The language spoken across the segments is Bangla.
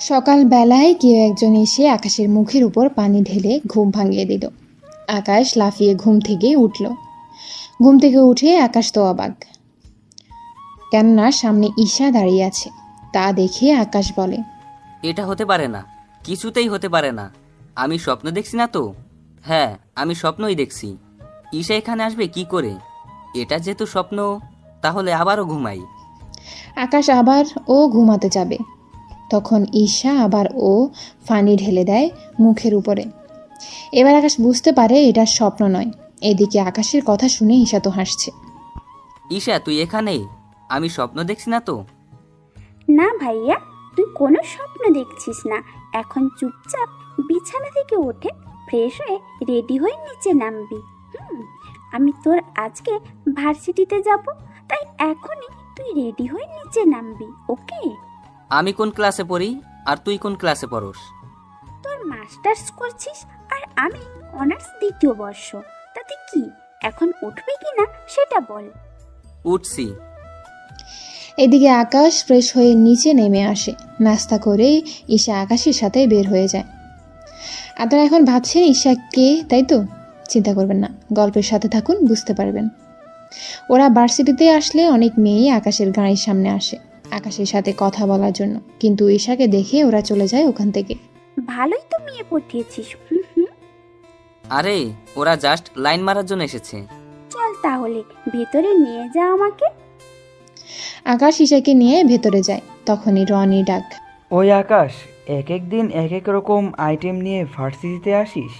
সকালবেলায় কেউ একজন এসে আকাশের মুখের উপর পানি ঢেলে ঘুম ভাঙিয়ে দিল। আকাশ লাফিয়ে ঘুম থেকে উঠল। ঘুম থেকে উঠে আকাশ তো অবাক, কেননা সামনে ঈশা দাঁড়িয়ে আছে। তা দেখে আকাশ বলে, এটা হতে পারে না, কিছুতেই হতে পারে না। আমি স্বপ্ন দেখছি না তো? হ্যাঁ, আমি স্বপ্নই দেখছি। ঈশা এখানে আসবে কি করে? এটা যেহেতু স্বপ্ন, তাহলে আবারও ঘুমাই। আকাশ আবার ও ঘুমাতে যাবে, তখন ঈশা আবার ও পানি ঢেলে দেয় মুখের উপরে। এবার আকাশ বুঝতে পারে এটা স্বপ্ন নয়। এদিকে আকাশের কথা শুনে ঈশা তো হাসছে। ঈশা, তুই এখানে? আমি স্বপ্ন দেখছি না তো? না ভাইয়া, তুই কোনো স্বপ্ন দেখছিস না। এখন চুপচাপ বিছানা থেকে উঠে ফ্রেশ হয়ে রেডি হয়ে নিচে নামবি। আমি তোর আজকে ভার্সিটিতে যাব, তাই এখনই তুই রেডি হয়ে নিচে নামবি, ওকে? আমি কোন ক্লাসে পড়ি আর তুই কোন ক্লাসে পড়স? তোর মাস্টার্স করছিস আর আমি অনার্স দ্বিতীয় বর্ষ। তাতে কি, এখন উঠবি কি না সেটা বল। উঠছি। এদিকে আকাশ ফ্রেশ হয়ে নিচে নেমে আসে। নাস্তা করে ঈশা আকাশের সাথে বের হয়ে যায়। আপনারা এখন ভাবছেন ঈশা কে, তাই তো? চিন্তা করবেন না, গল্পের সাথে থাকুন, বুঝতে পারবেন। ওরা ভার্সিটিতে আসলে অনেক মেয়ে আকাশের গাড়ির সামনে আসে আকাশের সাথে কথা বলার জন্য, কিন্তু ঈশাকে দেখে ওরা চলে যায় ওখান থেকে। ভালোই তো মেয়ে পাঠিয়েছিস। আরে, ওরা জাস্ট লাইন মারার জন্য এসেছে। চল তাহলে ভেতরে নিয়ে যা আমাকে। আকাশ ঈশাকে নিয়ে ভেতরে যায়। তখনই রনি ডাক, ওই আকাশ, এক এক দিন এক এক রকম আইটেম নিয়ে ভার্সিটিতে আসিস?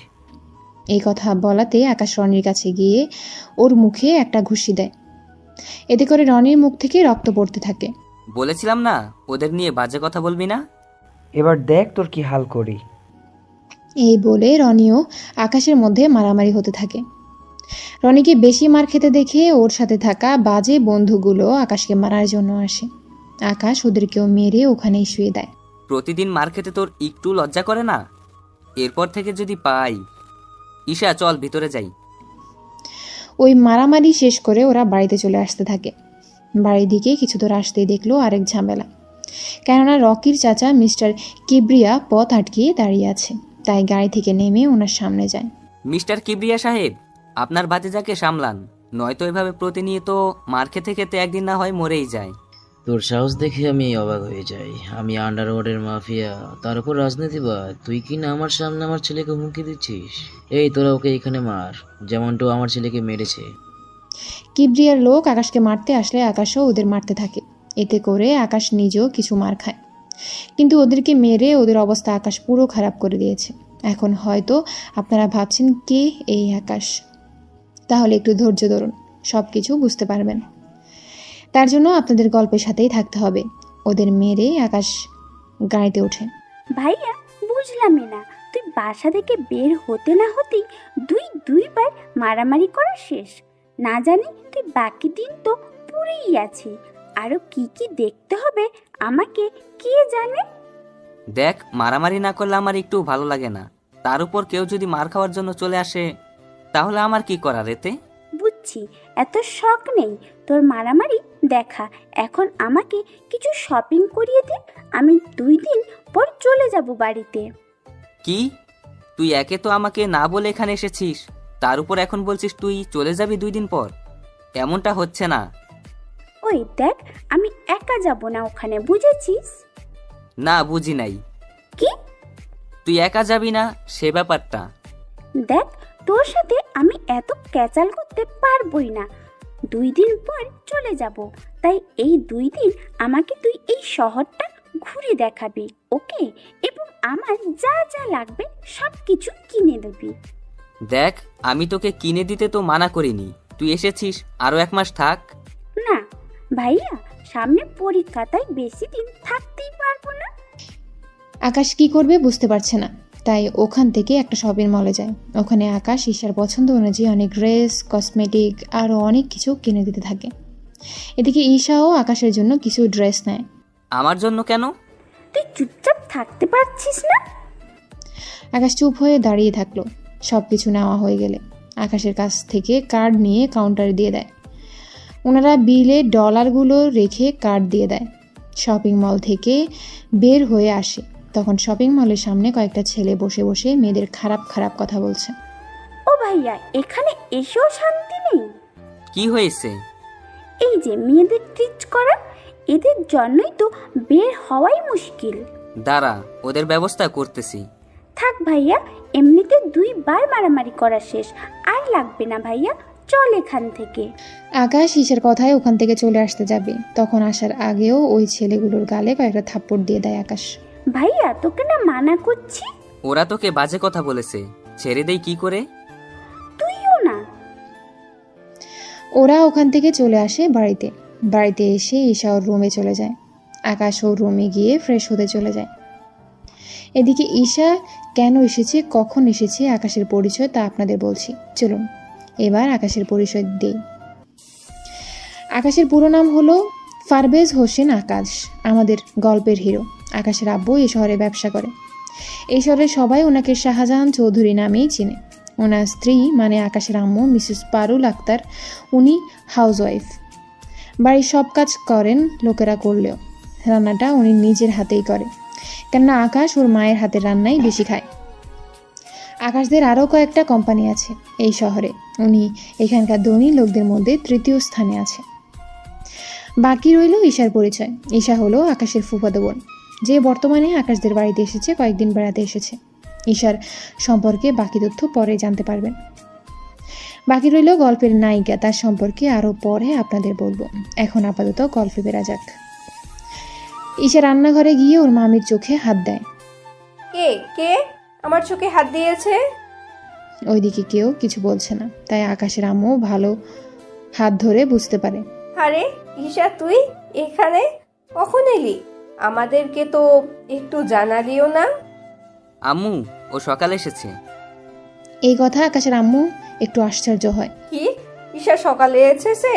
এই কথা বলাতে আকাশ রনির কাছে গিয়ে ওর মুখে একটা ঘুষি দেয়। এতে করে রনির মুখ থেকে রক্ত পড়তে থাকে। বলেছিলাম না ওদের নিয়ে বাজে কথা বলবি না। এবার দেখ তোর কি হাল করি। এই বলে রনিও আকাশের মধ্যে মারামারি হতে থাকে। রনিকে বেশি মার খেতে দেখে ওর সাথে থাকা বাজে বন্ধুগুলো আকাশকে মারার জন্য আসে। আকাশ ওদেরকেও মেরে ওখানেই শুয়ে দেয়। প্রতিদিন মার খেতে তোর একটু লজ্জা করে না? এরপর থেকে যদি পাই। ঈশা, চল ভিতরে যাই। ওই মারামারি শেষ করে ওরা বাড়িতে চলে আসতে থাকে। বাড়ির দিকে কিছু দূর আসতেই দেখলো আরেক ঝামেলা। কেননা রকির চাচা মিস্টার কিবরিয়া পথ আটকিয়ে দাঁড়িয়ে আছে, তাই গাড়ি থেকে নেমে ওনার সামনে যায়। মিস্টার কিবরিয়া সাহেব, আপনার ভাতিজাকে সামলান, নয়তো এভাবে প্রতিনিয়ত মার খেতে খেতে একদিন না হয় মরেই যায়। তোর সাহস দেখে আমি অবাক হয়ে যাই। আমি আন্ডারওয়ার্ল্ডের মাফিয়া, তার উপর রাজনীতিবাদ। তুই কি না আমার সামনে আমার ছেলেকে হুমকি দিচ্ছিস? এই তোরা ওকে এখানে মার, যেমনটা আমার ছেলেকে মেরেছে। কিবরিয়ার লোক আকাশকে মারতে আসলে আকাশও ওদের মারতে থাকে। এতে করে আকাশ নিজেও কিছু মার খায়, কিন্তু ওদেরকে মেরে ওদের অবস্থা আকাশ পুরো খারাপ করে দিয়েছে। এখন হয়তো আপনারা ভাবছেন কে এই আকাশ, তাহলে একটু ধৈর্য ধরুন, সব কিছু বুঝতে পারবেন। তার জন্য আপনাদের গল্পের সাথেই থাকতে হবে। ওদের মেরে আকাশ গাড়িতে ওঠে। ভাইয়া, বুঝলামই না, তুই বাসা থেকে বের হতে না হতেই দুইবার মারামারি করা শেষ। না জানি তুই বাকি দিন তো পুরেই আছি। আরো কি কি দেখতে হবে আমাকে কে জানে। দেখ, মারামারি না করলে আমার একটু ভালো লাগে না। তার উপর কেউ যদি মার খাওয়ার জন্য চলে আসে, তাহলে আমার কি করার এতে? বুঝছি, এত শখ নেই তোর মারামারি দেখা। এখন আমাকে কিছু শপিং করিয়ে দে, আমি 2 দিন পর চলে যাব বাড়িতে। কি? তুই একে তো আমাকে না বলে এখানে এসেছিস, তার উপর এখন বলছিস তুই চলে যাবি 2 দিন পর? এমনটা হচ্ছে না। ওই দেখ, আমি একা যাব না ওখানে, বুঝেছিস? না, বুঝি নাই। কি? তুই একা যাবি না সে ব্যাপারটা। দেখ, তোর সাথে আমি এত ক্যাচাল করতে পারবই না। 2 দিন পর চলে যাব, তাই এই 2 দিন আমাকে তুই এই শহরটা ঘুরে দেখাবি, ওকে? এবং আমার যা যা লাগবে সব কিছু কিনে দিবি। দেখ, আমি তোকে কিনে দিতে তো মানা করিনি, তুই এসেছিস, আরো 1 মাস থাক। না ভাইয়া, সামনে পরীক্ষা, তাই বেশি দিন থাকতেই পারবো না। আকাশ কি করবে বুঝতে পারছে না, তাই ওখান থেকে একটা শপিং মলে যায়। ওখানে আকাশ ঈশার পছন্দ অনুযায়ী অনেক ড্রেস, কসমেটিক আরও অনেক কিছু কিনে দিতে থাকে। এদিকে ঈশাও আকাশের জন্য কিছু ড্রেস নেয়। আমার জন্য কেন? তুই চুপচাপ থাকতে পারছিস না? আকাশ চুপ হয়ে দাঁড়িয়ে থাকলো। সব কিছু নেওয়া হয়ে গেলে আকাশের কাছ থেকে কার্ড নিয়ে কাউন্টারে দিয়ে দেয়। ওনারা বিলে ডলারগুলো রেখে কার্ড দিয়ে দেয়। শপিং মল থেকে বের হয়ে আসে, তখন শপিং মলের সামনে কয়েকটা ছেলে বসে বসে মেয়েদের খারাপ খারাপ কথা বলছে। ও ভাইয়া, এখানে এসেও শান্তি নেই। কি হয়েছে? এই যে মেয়েদের ট্রিট করা, এদের জন্যই তো বের হওয়াই মুশকিল। দাঁড়া, ওদের ব্যবস্থা করতেছি। থাক ভাইয়া, এমনিতে 2 বার মারামারি করা শেষ, আর লাগবে না ভাইয়া, চল এখান থেকে। আকাশ ঈশার কথায় ওখান থেকে চলে আসতে যাবে, তখন আসার আগেও ওই ছেলেগুলোর গালে কয়েকটা থাপ্পড় দিয়ে দেয় আকাশ। ভাইয়া, তোকে না মানা করছি। ওরা তোকে বাজে কথা বলেছে, ছেড়ে দেই কি করে? তুইও না। ওরা ওখান থেকে চলে আসে বাড়িতে এসে ঈশা ওর রুমে চলে যায়। আকাশ ওর রুমে গিয়ে ফ্রেশ হতে চলে যায়। এদিকে ঈশা কেন এসেছে, কখন এসেছে, আকাশের পরিচয় তা আপনাদের বলছি। চলুন এবার আকাশের পরিচয় দেই। আকাশের পুরো নাম হলো পারভেজ হোসেন আকাশ, আমাদের গল্পের হিরো। আকাশের আব্বু এই শহরে ব্যবসা করে। এই শহরের সবাই ওনাকে শাহজাহান চৌধুরী নামেই চিনে। ওনার স্ত্রী মানে আকাশের আম্মু মিসেস পারুল আক্তার, উনি হাউসওয়াইফ। বাড়ির সব কাজ করেন লোকেরা করলেও রান্নাটা উনি নিজের হাতেই করে, কেননা আকাশ ওর মায়ের হাতের রান্নাই বেশি খায়। আকাশদের আরও কয়েকটা কোম্পানি আছে এই শহরে, উনি এখানকার ধনী লোকদের মধ্যে 3য় স্থানে আছে। বাকি রইল ঈশার পরিচয়। ঈশা হলো আকাশের ফুফাতো বোন, যে বর্তমানে আকাশদের বাড়িতে এসেছে, কয়েকদিন বেড়াতে এসেছে। ঈশার সম্পর্কে বাকি তথ্য পরে জানতে পারবেন। বাকি রইল গল্পের নায়িকা, তার সম্পর্কে আরও পরে আপনাদের বলবো। এখন আপাতত গল্পে বেরা যাক। ঈশা রান্নাঘরে গিয়ে ওর মামির চোখে হাত দেয়। কে কে আমার চোখে হাত দিয়েছে? ওইদিকে কেউ কিছু বলছে না, তাই আকাশের আম্মু ভালো হাত ধরে বুঝতে পারে। আরে ঈশা, তুই এখানে কখন এলি? আমাদেরকে তো একটু জানালিও না। আম্মু, ও সকালে এসেছে। এই কথা আকাশের আম্মু একটু আশ্চর্য হয়। কি, ঈশা সকালে এসেছে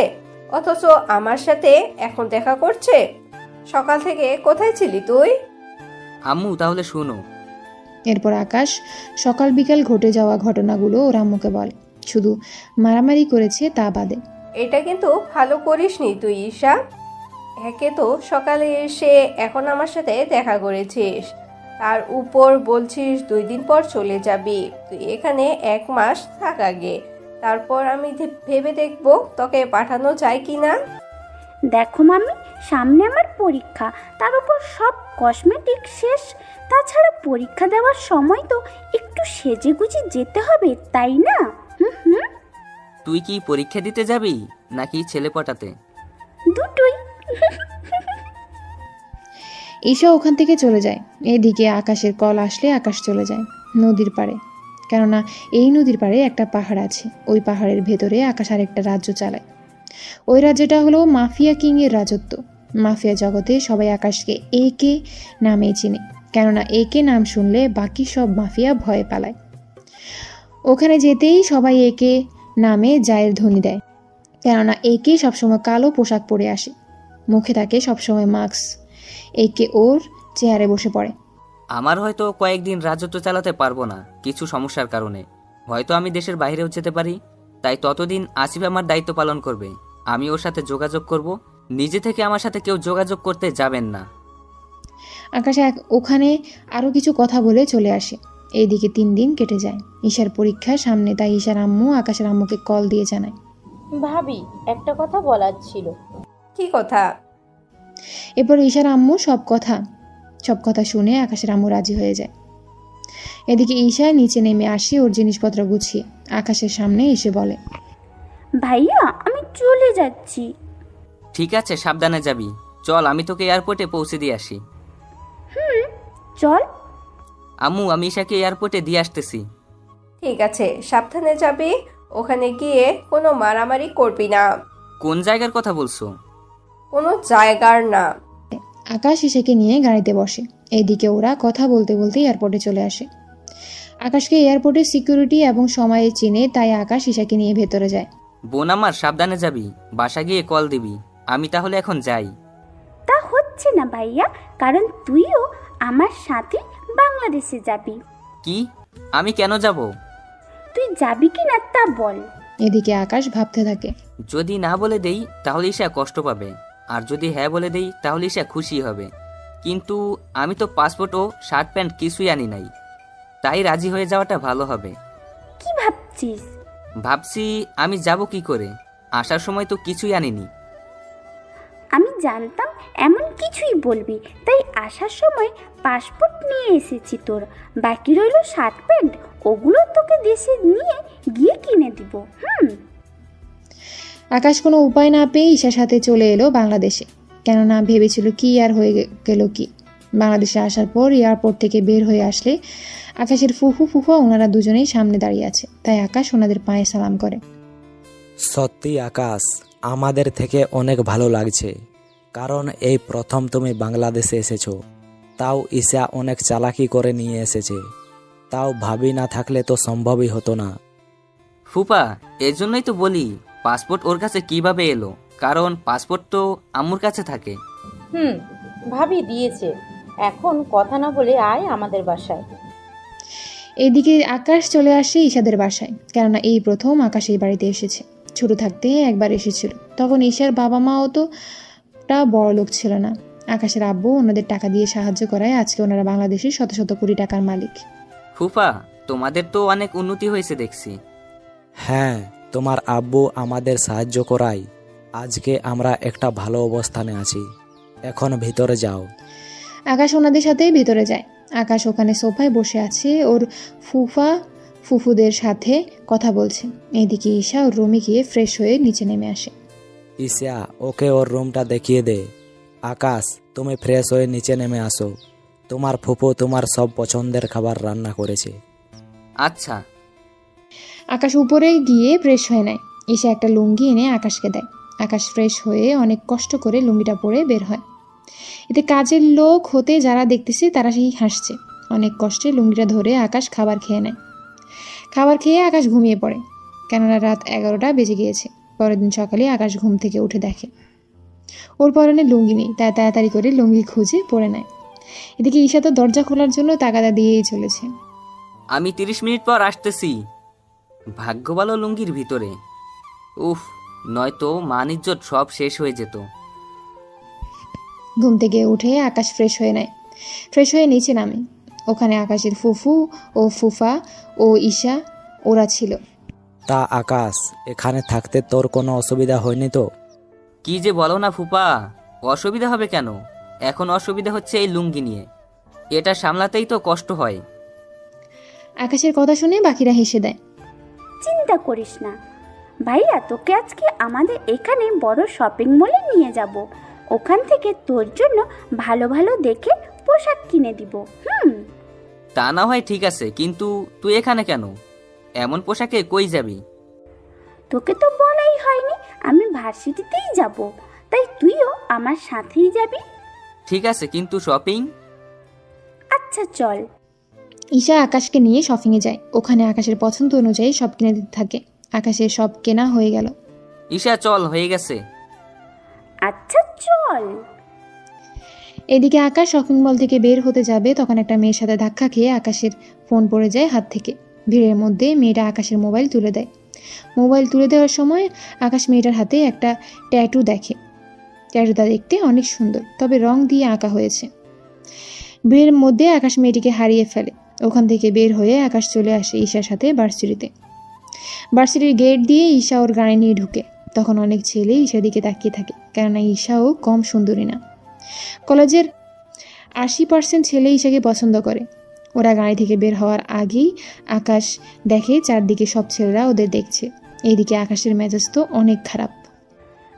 অথচ আমার সাথে এখন দেখা করছে? সকাল থেকে কোথায় ছিলি তুই? আম্মু তাহলে শোনো। এরপর আকাশ সকাল বিকাল ঘটে যাওয়া ঘটনাগুলো ওর আম্মুকে বলে, শুধু মারামারি করেছে তা বাদে। এটা কিন্তু ভালো করিসনি তুই ঈশা। একে তো সকালে এসে এখন আমার সাথে দেখা করেছিস, তার উপর বলছিস 2 দিন পর চলে যাবি। তুই এখানে 1 মাস থাক আগে, তারপর আমি ভেবে দেখবো তোকে পাঠানো যায় কি না। দেখো মামি, সামনে আমার পরীক্ষা, তার উপর সব কসমেটিক শেষ। তাছাড়া পরীক্ষা দেওয়ার সময় তো একটু সেজেগুজে যেতে হবে, তাই না? হুম, তুই কি পরীক্ষা দিতে যাবি নাকি ছেলে পটাতে? দুটোই। ঈশা ওখান থেকে চলে যায়। এদিকে আকাশের কল আসলে আকাশ চলে যায় নদীর পাড়ে, কেননা এই নদীর পাড়ে একটা পাহাড় আছে। ওই পাহাড়ের ভেতরে আকাশ আরেকটা রাজ্য চালায়। ওই রাজ্যটা হলো মাফিয়া কিংয়ের রাজত্ব। মাফিয়া জগতে সবাই আকাশকে একে নামেই চিনে, কেননা একে নাম শুনলে বাকি সব মাফিয়া ভয়ে পালায়। ওখানে যেতেই সবাই একে নামে জায়ের ধ্বনি দেয়, কেননা একে সবসময় কালো পোশাক পরে আসে, মুখে থাকে সবসময় মাস্ক। একে ওর চেয়ারে বসে পড়ে। আমার হয়তো কয়েকদিন রাজত্ব চালাতে পারবো না কিছু সমস্যার কারণে, হয়তো আমি দেশের বাইরেও যেতে পারি। তাই ততদিন আসিফ আমার দায়িত্ব পালন করবে, আমি ওর সাথে যোগাযোগ করব। নিজে থেকে আমার সাথে কেউ যোগাযোগ করতে যাবেন না। আকাশ ওখানে আরও কিছু কথা বলে চলে আসে। এইদিকে 3 দিন কেটে যায়। ঈশার পরীক্ষা সামনে, তাই ঈশার আম্মু আকাশের আম্মুকে কল দিয়ে জানায়, ভাবি একটা কথা বলার ছিল। কি কথা? এরপর ঈশার আম্মু সব কথা শুনে আকাশের আম্মু রাজি হয়ে যায়। এদিকে ঈশা নিচে নেমে আসে ওর জিনিসপত্র গুছিয়ে আকাশের সামনে এসে বলে, ভাইয়া আমি চলে যাচ্ছি। ঠিক আছে, সাবধানে যাবি। চল আমি তোকে এয়ারপোর্টে পৌঁছে দিয়ে আসি। চল। আম্মু, আমি ঈশাকে এয়ারপোর্টে দিয়ে আসতেছি। ঠিক আছে, সাবধানে যাবি। ওখানে গিয়ে কোনো মারামারি করবি না। কোন জায়গার কথা বলছো? কোনো জায়গার না। আকাশ ঈশাকে নিয়ে গাড়িতে বসে। এইদিকে ওরা কথা বলতে বলতে এয়ারপোর্টে চলে আসে। আকাশকে এয়ারপোর্টের সিকিউরিটি এবং সময়ে চিনে, তাই আকাশ ঈশাকে নিয়ে ভেতরে যায়। বোন আমার, সাবধানে যাবি। বাসা গিয়ে কল দিবি। আমি তাহলে এখন যাই। তা হচ্ছে না ভাইয়া, কারণ তুইও আমার সাথে বাংলাদেশে যাবি। কি? আমি কেন যাব? তুই যাবি কি না তা বল। এদিকে আকাশ ভাবতে থাকে। যদি না বলে দেই তাহলে ঈশা কষ্ট পাবে, আর যদি হ্যাঁ বলে দেই তাহলে ঈশা খুশি হবে। কিন্তু আমি তো পাসপোর্ট ও শার্ট প্যান্ট কিছুই আনি নাই, তাই রাজি হয়ে যাওয়াটা ভালো হবে। কি ভাবছিস? ভাবছি আমি যাব কি করে, আসার সময় তো কিছুই আনিনি। আমি জানতাম এমন কিছুই বলবি, তাই আসার সময় পাসপোর্ট নিয়ে এসেছি তোর। বাকি রইল শার্ট প্যান্ট, ওগুলো তোকে দেশে নিয়ে গিয়ে কিনে দিব। আকাশ কোনো উপায় না পেয়ে ঈশার সাথে চলে এলো বাংলাদেশে। কেননা ভেবেছিল কি আর হয়ে গেল কি। বাংলাদেশে আসার পর এয়ারপোর্ট থেকে বের হয়ে আসলে আকাশের ফুফা ওনারা দুজনেই সামনে দাঁড়িয়ে আছে, তাই আকাশ ওনাদের পায়ে সালাম করে। সত্যি আকাশ, আমাদের থেকে অনেক ভালো লাগছে, কারণ এই প্রথম তুমি বাংলাদেশে এসেছো। তাও ঈশা অনেক চালাকি করে নিয়ে এসেছে, তাও ভাবি না থাকলে তো সম্ভবই হতো না। ফুপা, এর জন্যই তো বলি পাসপোর্ট ওর কাছে কিভাবে এলো, কারণ পাসপোর্ট তো আম্মুর কাছে থাকে। ভাবি দিয়েছে, এখন কথা না বলে আয় আমাদের বাসায়। এদিকে আকাশ চলে আসে ঈশাদের বাসায়, কেননা এই প্রথম আকাশ এই বাড়িতে এসেছে। ছোট থাকতে একবার এসেছিল, তখন ঈশার বাবা মাও তো বড় লোক ছিল না। আকাশের আব্বু ওনাদের টাকা দিয়ে সাহায্য করায় আজকে ওনারা বাংলাদেশের শত শত কোটি টাকার মালিক। ফুপা, তোমাদের তো অনেক উন্নতি হয়েছে দেখছি। হ্যাঁ, তোমার আব্বু আমাদের সাহায্য করায় আজকে আমরা একটা ভালো অবস্থানে আছি। এখন ভিতরে যাও। আকাশ ওনাদের সাথে ভিতরে যায়। আকাশ ওখানে সোফায় বসে আছে, ওর ফুফুদের সাথে কথা বলছে। এদিকে ঈশা ওর রুমে গিয়ে ফ্রেশ হয়ে নিচে নেমে আসে। ঈশা, ওকে ওর রুমটা দেখিয়ে দে। আকাশ, তুমি ফ্রেশ হয়ে নিচে নেমে আসো, তোমার ফুফু তোমার সব পছন্দের খাবার রান্না করেছে। আচ্ছা। আকাশ উপরে গিয়ে ফ্রেশ হয়ে নেয়। ঈশা একটা লুঙ্গি এনে আকাশকে দেয়। আকাশ ফ্রেশ হয়ে অনেক কষ্ট করে লুঙ্গিটা পরে বের হয়। এতে কাজের লোক হতে যারা দেখতেছে তারা সেই হাসছে। অনেক কষ্টে লুঙ্গিটা ধরে আকাশ খাবার খেয়ে নেয়। খাবার খেয়ে আকাশ ঘুমিয়ে পড়ে, কেননা রাত 11টা বেজে গিয়েছে। পরের দিন সকালে আকাশ ঘুম থেকে উঠে দেখে ওর পরনে লুঙ্গি নেই, তাই তাড়াতাড়ি করে লুঙ্গি খুঁজে পরে নেয়। এদিকে ঈশা তো দরজা খোলার জন্য তাগাদা দিয়েই চলেছে। আমি 30 মিনিট পর আসতেছি। ভাগ্য ভালো লুঙ্গির ভিতরে। উফ, নয়তো মান ইজ্জত সব শেষ হয়ে যেত। ঘুম থেকে উঠে আকাশ ফ্রেশ হয়ে নেয়। ফ্রেশ হয়ে নিচে নামে। ওখানে আকাশের ফুফু ও ফুফা ও ঈশা ওরা ছিল। তা আকাশ, এখানে থাকতে তোর কোনো অসুবিধা হয়নি তো? কি যে বলো না ফুপা, অসুবিধা হবে কেন? এখন অসুবিধা হচ্ছে এই লুঙ্গি নিয়ে, এটা সামলাতেই তো কষ্ট হয়। আকাশের কথা শুনে বাকিরা হেসে দেয়। চিন্তা করিস না ভাইয়া, তোকে আজকে আমাদের এখানে বড় শপিং মলে নিয়ে যাব। ওখান থেকে তোর জন্য ভালো ভালো দেখে পোশাক কিনে দিব। তা না হয় ঠিক আছে, কিন্তু তুই এখানে কেন? এমন পোশাকে কই যাবি? তোকে তো বলাই হয়নি আমি ভার্সিটিতেই যাব, তাই তুইও আমার সাথেই যাবি। ঠিক আছে, কিন্তু শপিং? আচ্ছা চল। ঈশা আকাশকে নিয়ে শপিংয়ে যায়। ওখানে আকাশের পছন্দ অনুযায়ী সব কিনে দিতে থাকে। আকাশের সব কেনা হয়ে গেল। ঈশা চল, হয়ে গেছে। আচ্ছা চল। এদিকে আকাশ শপিং মল থেকে বের হতে যাবে, তখন একটা মেয়ের সাথে ধাক্কা খেয়ে আকাশের ফোন পড়ে যায় হাত থেকে। ভিড়ের মধ্যে মেয়েটা আকাশের মোবাইল তুলে দেয়। মোবাইল তুলে দেওয়ার সময় আকাশ মেয়েটার হাতে একটা ট্যাটু দেখে। ট্যাটুটা দেখতে অনেক সুন্দর, তবে রং দিয়ে আঁকা হয়েছে। ভিড়ের মধ্যে আকাশ মেয়েটিকে হারিয়ে ফেলে। ওখান থেকে বের হয়ে আকাশ চলে আসে ঈশার সাথে ভার্সিটিতে। ভার্সিটির গেট দিয়ে ঈশা ওর গাড়ি নিয়ে ঢুকে। তখন অনেক ছেলে ঈশার দিকে তাকিয়ে থাকে, কেননা ঈশাও কম সুন্দরী না। কলেজের 80% ছেলে ঈশাকে পছন্দ করে। ওরা গাড়ি থেকে বের হওয়ার আগেই আকাশ দেখে চারদিকে সব ছেলেরা ওদের দেখছে। এইদিকে আকাশের মেজাজ তো অনেক খারাপ।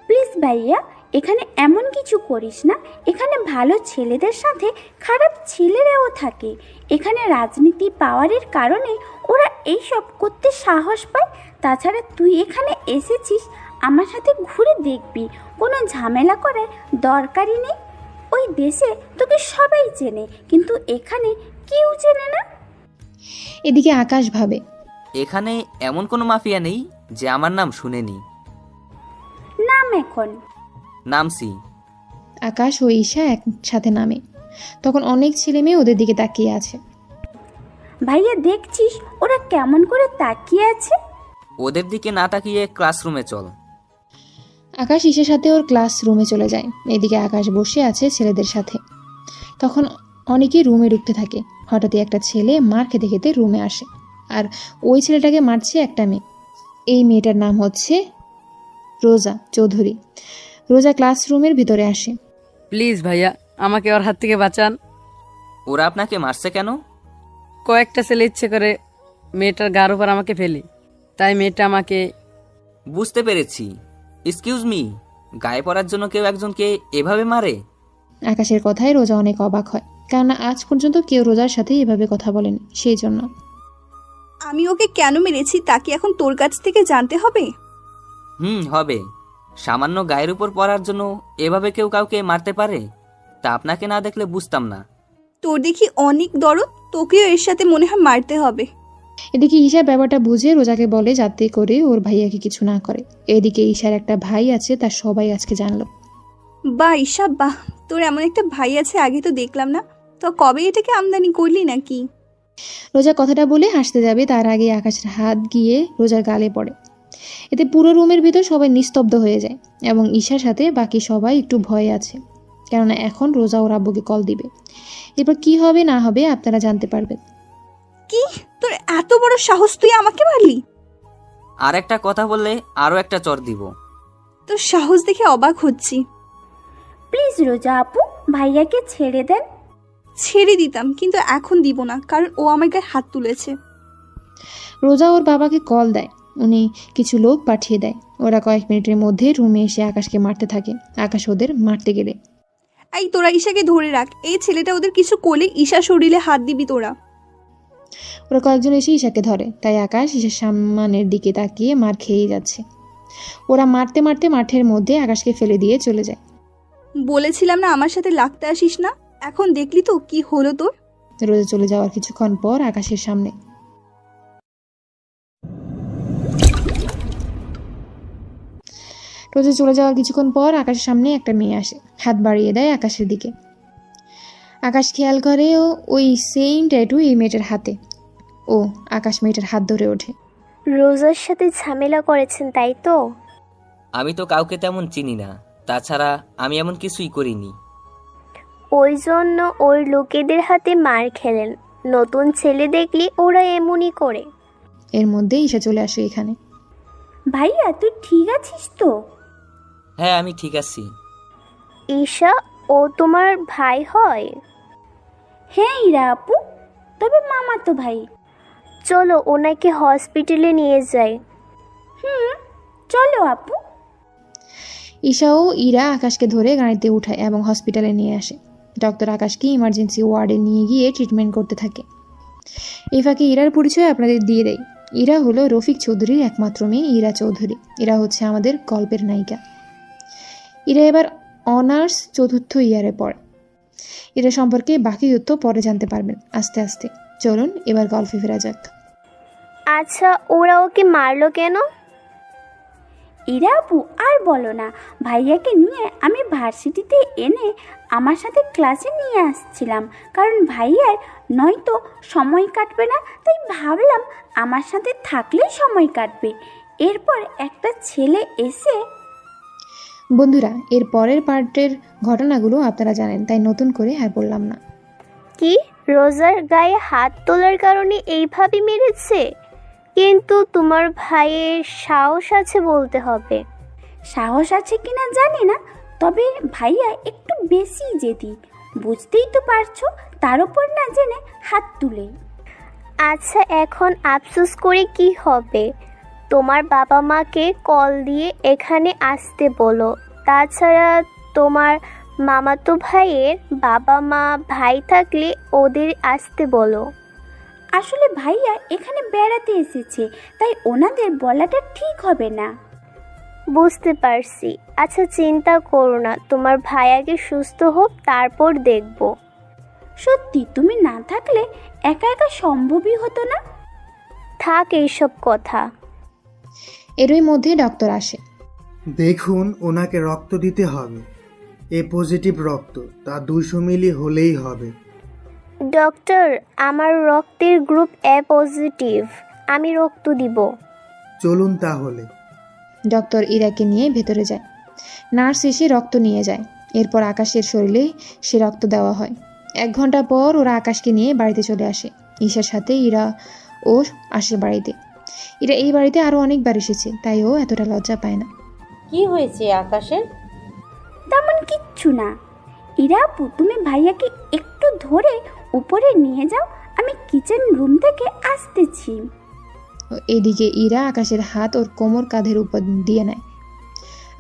প্লিজ ভাইয়া, এখানে এমন কিছু করিস না। এখানে ভালো ছেলেদের সাথে খারাপ ছেলেরাও থাকে। এখানে রাজনীতি পাওয়ারের কারণে ওরা এইসব করতে সাহস পায়। তাছাড়া তুই এখানে এসেছিস আমার সাথে ঘুরে দেখবি, কোনো ঝামেলা করার দরকারই নেই। ওই দেশে তোকে সবাই চেনে, কিন্তু এখানে কেউ চেনে না। এদিকে আকাশ ভাবে, এখানে এমন কোনো মাফিয়া নেই যে আমার নাম শুনেনি। নাম এখন। নামছি। আকাশ ও ঈশা একসাথে নামে। তখন অনেক ছেলে মেয়ে ওদের দিকে তাকিয়ে আছে। ভাইয়া দেখছিস ওরা কেমন করে তাকিয়ে আছে? ওদের দিকে না তাকিয়ে ক্লাসরুমে চল। আকাশ ঈশার সাথে ওর ক্লাসরুমে চলে যায়। এদিকে আকাশ বসে আছে ছেলেদের সাথে। তখন অনেকেই রুমে ঢুকতে থাকে। হঠাৎই একটা ছেলে মার খেতে খেতে রুমে আসে, আর ওই ছেলেটাকে মারছে একটা মেয়ে। এই মেয়েটার নাম হচ্ছে রোজা চৌধুরী। রোজা ক্লাসরুমের ভিতরে আসে। প্লিজ ভাইয়া, আমাকে ওর হাত থেকে বাঁচান। ওরা আপনাকে মারছে কেন? কয়েকটা ছেলে ইচ্ছে করে মেয়েটার গার উপর আমাকে ফেলি, তাই মেয়েটা আমাকে। বুঝতে পেরেছি। এক্সকিউজ মি, গায়ে পড়ার জন্য কেউ একজনকে এভাবে মারে? আকাশের কথায় রোজা অনেক অবাক হয়, কেননা আজ পর্যন্ত কেউ রোজার সাথে এভাবে কথা বলেনি। সেই জন্য আমি ওকে কেন মেরেছি তা কি এখন তোর কাছ থেকে জানতে হবে? হবে। সামান্য গায়ের উপর পড়ার জন্য এভাবে কেউ কাউকে মারতে পারে? তা আপনাকে না দেখলে বুঝতাম না। তোর দেখি অনেক দরদ, তোকেও এর সাথে মনে হয় মারতে হবে। এদিকে ঈশা ব্যাপারটা বুঝে রোজাকে বলে যাতে করে ওর ভাইয়াকে কিছু না করে। এদিকে ঈশার একটা ভাই আছে, তার সবাই আজকে জানলো। বাহ ঈশা বাহ, তোর এমন একটা ভাই আছে, আগে তো দেখলাম না। তো কবে এটাকে আমদানি করলি নাকি? রোজা কথাটা বলে হাসতে যাবে, তার আগে আকাশের হাত গিয়ে রোজার গালে পড়ে। এতে পুরো রুমের ভিতর সবাই নিস্তব্ধ হয়ে যায় এবং ঈশার সাথে বাকি সবাই একটু ভয়ে আছে, কেননা এখন রোজা ওর আব্বুকে কল দিবে। এরপর কি হবে না হবে আপনারা জানতে পারবেন। কি, তোর এত বড় সাহস, তুই আমাকে মারলি? আর একটা কথা বললে আরো একটা চর দিব। তোর সাহস দেখে অবাক হচ্ছি। প্লিজ রোজা আপু, ভাইয়াকে ছেড়ে দেন। ছেড়ে দিতাম, কিন্তু এখন দিব না, কারণ ও আমার গায়ে হাত তুলেছে। রোজা ওর বাবাকে কল দেয়, উনি কিছু লোক পাঠিয়ে দেয়। ওরা কয়েক মিনিটের মধ্যে রুমে এসে আকাশকে মারতে থাকে। আকাশ ওদের মারতে গেলে, এই তোরা ঈশাকে ধরে রাখ, এই ছেলেটা ওদের কিছু করলে ঈশা শরীরে হাত দিবি তোরা। ওরা কয়েকজন এসে ঈশাকে ধরে, তাই আকাশ ঈশার সামনের দিকে তাকিয়ে মার খেয়েই যাচ্ছে। ওরা মারতে মারতে মাঠের মধ্যে আকাশকে ফেলে দিয়ে চলে যায়। বলেছিলাম না আমার সাথে লাগতে আসিস না, এখন দেখলি তো কি হলো তোর। রোজা চলে যাওয়ার কিছুক্ষণ পর আকাশের সামনে আকাশের সামনে একটা মেয়ে আসে, হাত বাড়িয়ে দেয় আকাশের দিকে। আকাশ খেয়াল করে ওই সেম ট্যাটু এই মেয়েটার হাতে। ও আকাশ মেয়েটার হাত ধরে ওঠে। রোজার সাথে ঝামেলা করেছেন তাই তো? আমি তো কাউকে তেমন চিনি না, তাছাড়া আমি এমন কিছুই করিনি। ওই জন্য ওই লোকেদের হাতে মার খেলেন। নতুন ছেলে দেখলি ওরা এমনই করে। এর মধ্যে ঈশা চলে আসে এখানে। ভাইয়া তুই ঠিক আছিস তো? হ্যাঁ আমি ঠিক আছি। ঈশা, ও তোমার ভাই হয়? হ্যাঁ ইরা আপু, তবে মামা তো ভাই। চলো ওনাকে হসপিটালে নিয়ে যাই। চলো আপু। ঈশা ও ইরা আকাশকে ধরে গাড়িতে উঠায় এবং হসপিটালে নিয়ে আসে। ডক্টর আকাশকে ইমার্জেন্সি ওয়ার্ডে নিয়ে গিয়ে ট্রিটমেন্ট করতে থাকে। এই ফাঁকে ইরার পরিচয় আপনাদের দিয়ে দেয়। ইরা হলো রফিক চৌধুরীর একমাত্র মেয়ে ইরা চৌধুরী। ইরা হচ্ছে আমাদের গল্পের নায়িকা। ইরা এবার অনার্স 4th ইয়ারে পড়ে। এরা সম্পর্কে বাকি তথ্য পরে জানতে পারবেন আস্তে আস্তে। চলুন এবার গল্পে ফেরা যাক। আচ্ছা, ওরা ওকে মারলো কেন? ইরা আপু আর বলো না, ভাইয়াকে নিয়ে আমি ভার্সিটিতে এনে আমার সাথে ক্লাসে নিয়ে আসছিলাম, কারণ ভাইয়ার নয়তো সময় কাটবে না, তাই ভাবলাম আমার সাথে থাকলেই সময় কাটবে। এরপর একটা ছেলে এসে। বন্ধুরা, এর পরের পার্টের ঘটনাগুলো আপনারা জানেন, তাই নতুন করে আর বললাম না। কি, রোজার গায়ে হাত তোলার কারণে এইভাবে মেরেছে? কিন্তু তোমার ভাইয়ের সাহস আছে বলতে হবে। সাহস আছে কিনা জানি না, তবে ভাইয়া একটু বেশি জেদি, বুঝতেই তো পারছো, তার উপর না জেনে হাত তুলে। আচ্ছা, এখন আফসোস করে কি হবে? তোমার বাবা মাকে কল দিয়ে এখানে আসতে বলো। তাছাড়া তোমার মামাতো ভাইয়ের বাবা মা ভাই থাকলে ওদের আসতে বলো। আসলে ভাইয়া এখানে বেড়াতে এসেছে, তাই ওনাদের বলাটা ঠিক হবে না। বুঝতে পারছি। আচ্ছা, চিন্তা করো না, তোমার ভাই আগে সুস্থ হোক, তারপর দেখব। সত্যি তুমি না থাকলে একা একা সম্ভবই হতো না। থাক এইসব কথা। এরই মধ্যে ডক্টর আসে। দেখুন, ওনাকে রক্ত দিতে হবে। এ পজিটিভ রক্ত, তা 200 মিলি হলেই হবে। ডক্টর, আমার রক্তের গ্রুপ এ পজিটিভ, আমি রক্ত দিব। চলুন তাহলে। ডক্টর ইরাকে নিয়ে ভেতরে যায়। নার্স এসে রক্ত নিয়ে যায়। এরপর আকাশের শরীরে সে রক্ত দেওয়া হয়। 1 ঘন্টা পর ওরা আকাশকে নিয়ে বাড়িতে চলে আসে। ঈশার সাথে ইরা ও আসে বাড়িতে। ইরা এই বাড়িতে আরো অনেকবার এসেছে, তাই ও এতটা লজ্জা পায় না। কি হয়েছে আকাশের? তেমন কিচ্ছু না। ইরা আপু, তুমি ভাইয়াকে একটু ধরে উপরে নিয়ে যাও, আমি কিচেন রুম থেকে আসতেছি। এদিকে ইরা আকাশের হাত ওর কোমর কাঁধের উপর দিয়ে নেয়।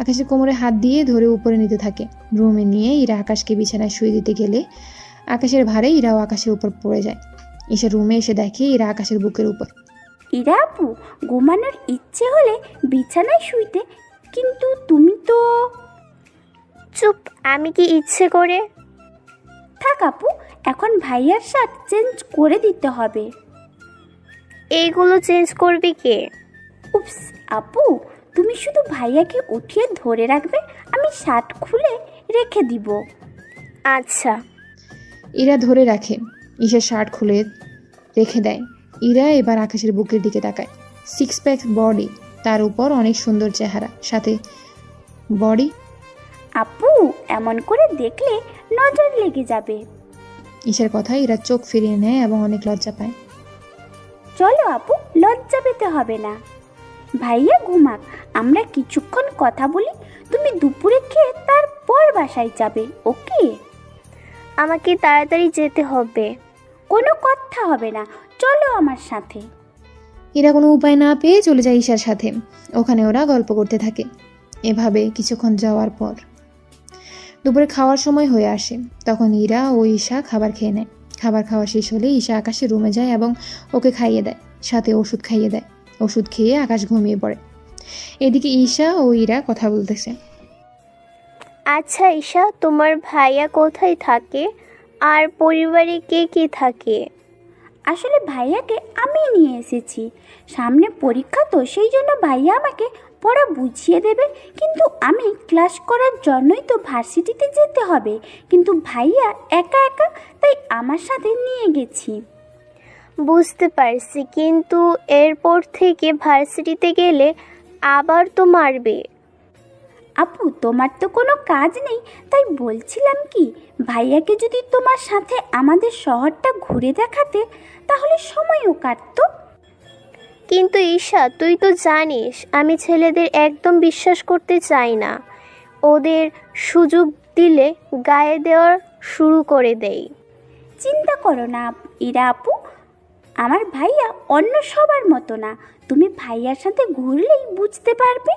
আকাশের কোমরে হাত দিয়ে ধরে উপরে নিতে থাকে। রুমে নিয়ে ইরা আকাশকে বিছানায় শুয়ে দিতে গেলে আকাশের ভারে ইরাও আকাশের উপর পড়ে যায়। ঈশা রুমে এসে দেখে ইরা আকাশের বুকের উপর। ইরা আপু, ঘুমানোর ইচ্ছে হলে বিছানায় শুইতে, কিন্তু তুমি তো। চুপ, আমি কি ইচ্ছে করে? থাক আপু, এখন ভাইয়ার শার্ট চেঞ্জ করে দিতে হবে। এইগুলো চেঞ্জ করবি কে? উপস আপু, তুমি শুধু ভাইয়াকে উঠিয়ে ধরে রাখবে, আমি শার্ট খুলে রেখে দিব। আচ্ছা। ইরা ধরে রাখে। ঈশা শার্ট খুলে রেখে দেয়। ইরা এবার আকাশের বুকের দিকে তাকায়। 6 প্যাক বডি, তার উপর অনেক সুন্দর চেহারা, সাথে বডি। আপু, এমন করে দেখলে নজর লেগে যাবে। ঈশার কথায় ইরা চোখ ফিরিয়ে নেয় এবং অনেক লজ্জা পায়। চলো আপু, লজ্জা পেতে হবে না। ভাইয়া ঘুমাক, আমরা কিছুক্ষণ কথা বলি। তুমি দুপুরে খেয়ে তারপর বাসায় যাবে, ওকে? আমাকে তাড়াতাড়ি যেতে হবে। কোনো কথা হবে না, চলো আমার সাথে। ইরা কোনো উপায় না পেয়ে চলে যায় ঈশার সাথে। ওখানে ওরা গল্প করতে থাকে। এভাবে কিছুক্ষণ যাওয়ার পর দুপুরে খাওয়ার সময় হয়ে আসে। তখন ইরা ও ঈশা খাবার খেয়ে নেয়। খাবার খাওয়া শেষ হলে ঈশা আকাশের রুমে যায় এবং ওকে খাইয়ে দেয়, সাথে ওষুধ খাইয়ে দেয়। ওষুধ খেয়ে আকাশ ঘুমিয়ে পড়ে। এদিকে ঈশা ও ইরা কথা বলতেছে। আচ্ছা ঈশা, তোমার ভাইয়া কোথায় থাকে আর পরিবারে কে কে থাকে? আসলে ভাইয়াকে আমি নিয়ে এসেছি। সামনে পরীক্ষা তো, সেই জন্য ভাইয়া আমাকে পড়া বুঝিয়ে দেবে। কিন্তু আমি ক্লাস করার জন্যই তো ভার্সিটিতে যেতে হবে, কিন্তু ভাইয়া একা একা, তাই আমার সাথে নিয়ে গেছি। বুঝতে পারছি, কিন্তু এরপর থেকে ভার্সিটিতে গেলে আবার তো মারবে। আপু, তোমার তো কোনো কাজ নেই, তাই বলছিলাম কি, ভাইয়াকে যদি তোমার সাথে আমাদের শহরটা ঘুরে দেখাতে, তাহলে সময়ও কাটতো। কিন্তু ঈশা, তুই তো জানিস আমি ছেলেদের একদম বিশ্বাস করতে চাই না। ওদের সুযোগ দিলে গায়ে দেওয়ার শুরু করে দেই। চিন্তা করো না ইরা আপু, আমার ভাইয়া অন্য সবার মতো না। তুমি ভাইয়ার সাথে ঘুরলেই বুঝতে পারবে।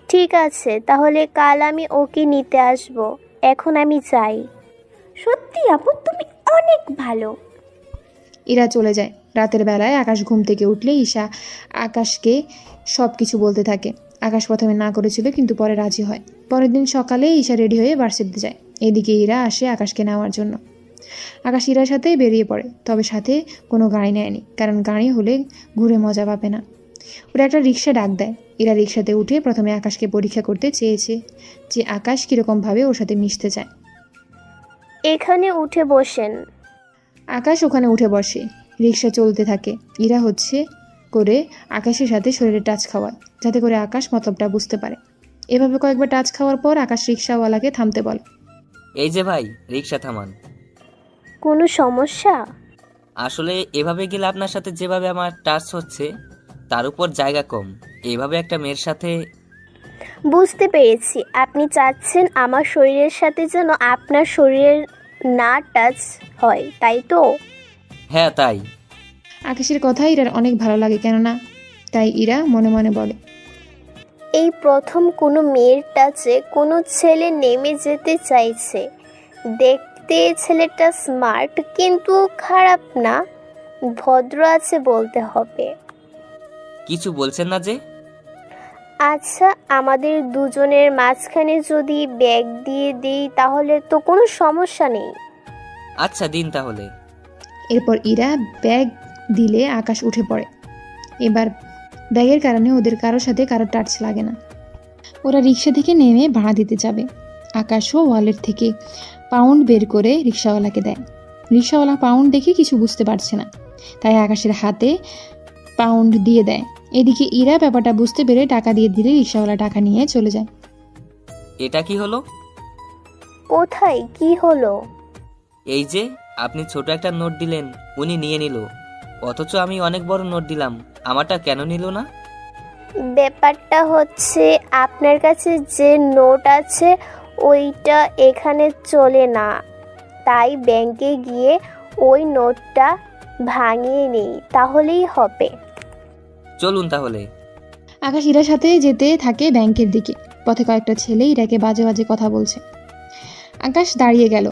ঠিক আছে, তাহলে কাল আমি ওকে নিতে আসব। এখন আমি যাই। সত্যি আপু, তুমি অনেক ভালো। ইরা চলে যায়। রাতের বেলায় আকাশ ঘুম থেকে উঠলে ঈশা আকাশকে সব কিছু বলতে থাকে। আকাশ প্রথমে না করেছিল, কিন্তু পরে রাজি হয়। পরের দিন সকালে ঈশা রেডি হয়ে ভার্সিটিতে যায়। এদিকে ইরা আসে আকাশকে নেওয়ার জন্য। আকাশ ইরার সাথে বেরিয়ে পড়ে, তবে সাথে কোনো গাড়ি নেয়নি, কারণ গাড়ি হলে ঘুরে মজা পাবে না। ওরা একটা রিক্সা ডাক দেয়। এরা রিক্সাতে উঠে প্রথমে আকাশকে পরীক্ষা করতে চেয়েছে যে আকাশ কীরকমভাবে ওর সাথে মিশতে চায়। এখানে উঠে বসেন। আকাশ ওখানে উঠে বসে। রিক্সা চলতে থাকে। ইরা করে আকাশের সাথে শরীরে টাচ খাওয়ায়, যাতে করে আকাশ মতলবটা বুঝতে পারে। এভাবে কয়েকবার টাচ খাওয়ার পর আকাশ রিক্সাওয়ালাকে থামতে বলে। এই যে ভাই, রিক্সা থামান। কোনো সমস্যা? আসলে এভাবে গেলে আপনার সাথে যেভাবে আমার টাচ হচ্ছে, তার উপর জায়গা কম। এভাবে একটা মেয়ের সাথে। বুঝতে পেরেছি, আপনি চাচ্ছেন আমার শরীরের সাথে যেন আপনার শরীরের না টাচ হয়, তাই তো? হ্যাঁ, তাই। আকাশের কথা ইরার অনেক ভালো লাগে, কেননা তাই ইরা মনে মনে বলে, এই প্রথম কোনো মেয়ের টাচে কোনো ছেলে নেমে যেতে চাইছে। দেখতে ছেলেটা স্মার্ট, কিন্তু খারাপ না, ভদ্র আছে বলতে হবে। কিছু বলছেন না যে? আচ্ছা, আমাদের দুজনের মাঝখানে যদি ব্যাগ দিয়ে দিই তাহলে তো কোনো সমস্যা নেই। আচ্ছা, দিন তাহলে। এরপর ইরা ব্যাগ দিলে আকাশ উঠে পড়ে। এবার ব্যাগের কারণে ওদের কারোর সাথে কারো টাচ লাগে না। ওরা রিক্সা থেকে নেমে ভাড়া দিতে যাবে। আকাশও ওয়ালেট থেকে পাউন্ড বের করে রিক্সাওয়ালাকে দেয়। রিক্সাওয়ালা পাউন্ড দেখে কিছু বুঝতে পারছে না, তাই আকাশের হাতে পাউন্ড দিয়ে দেয়। এদিকে ইরা ব্যাপারটা বুঝতে পেরে টাকা দিয়ে দিলে রিক্সাওয়ালা টাকা নিয়ে চলে যায়। এটা কি হলো? কোথায় কি হলো? এই যে আপনি ছোট একটা নোট দিলেন, উনি নিয়ে নিল, অথচ আমি অনেক বড় নোট দিলাম, আমারটা কেন নিল না? ব্যাপারটা হচ্ছে আপনার কাছে যে নোট আছে ওইটা এখানে চলে না, তাই ব্যাংকে গিয়ে ওই নোটটা ভাঙিয়ে নিই, তাহলেই হবে। চলুন তাহলে। আকাশ ইরার সাথে যেতে থাকে ব্যাংকের দিকে। পথে কয়েকটা ছেলে ইরাকে বাজে বাজে কথা বলছে। আকাশ দাঁড়িয়ে গেল,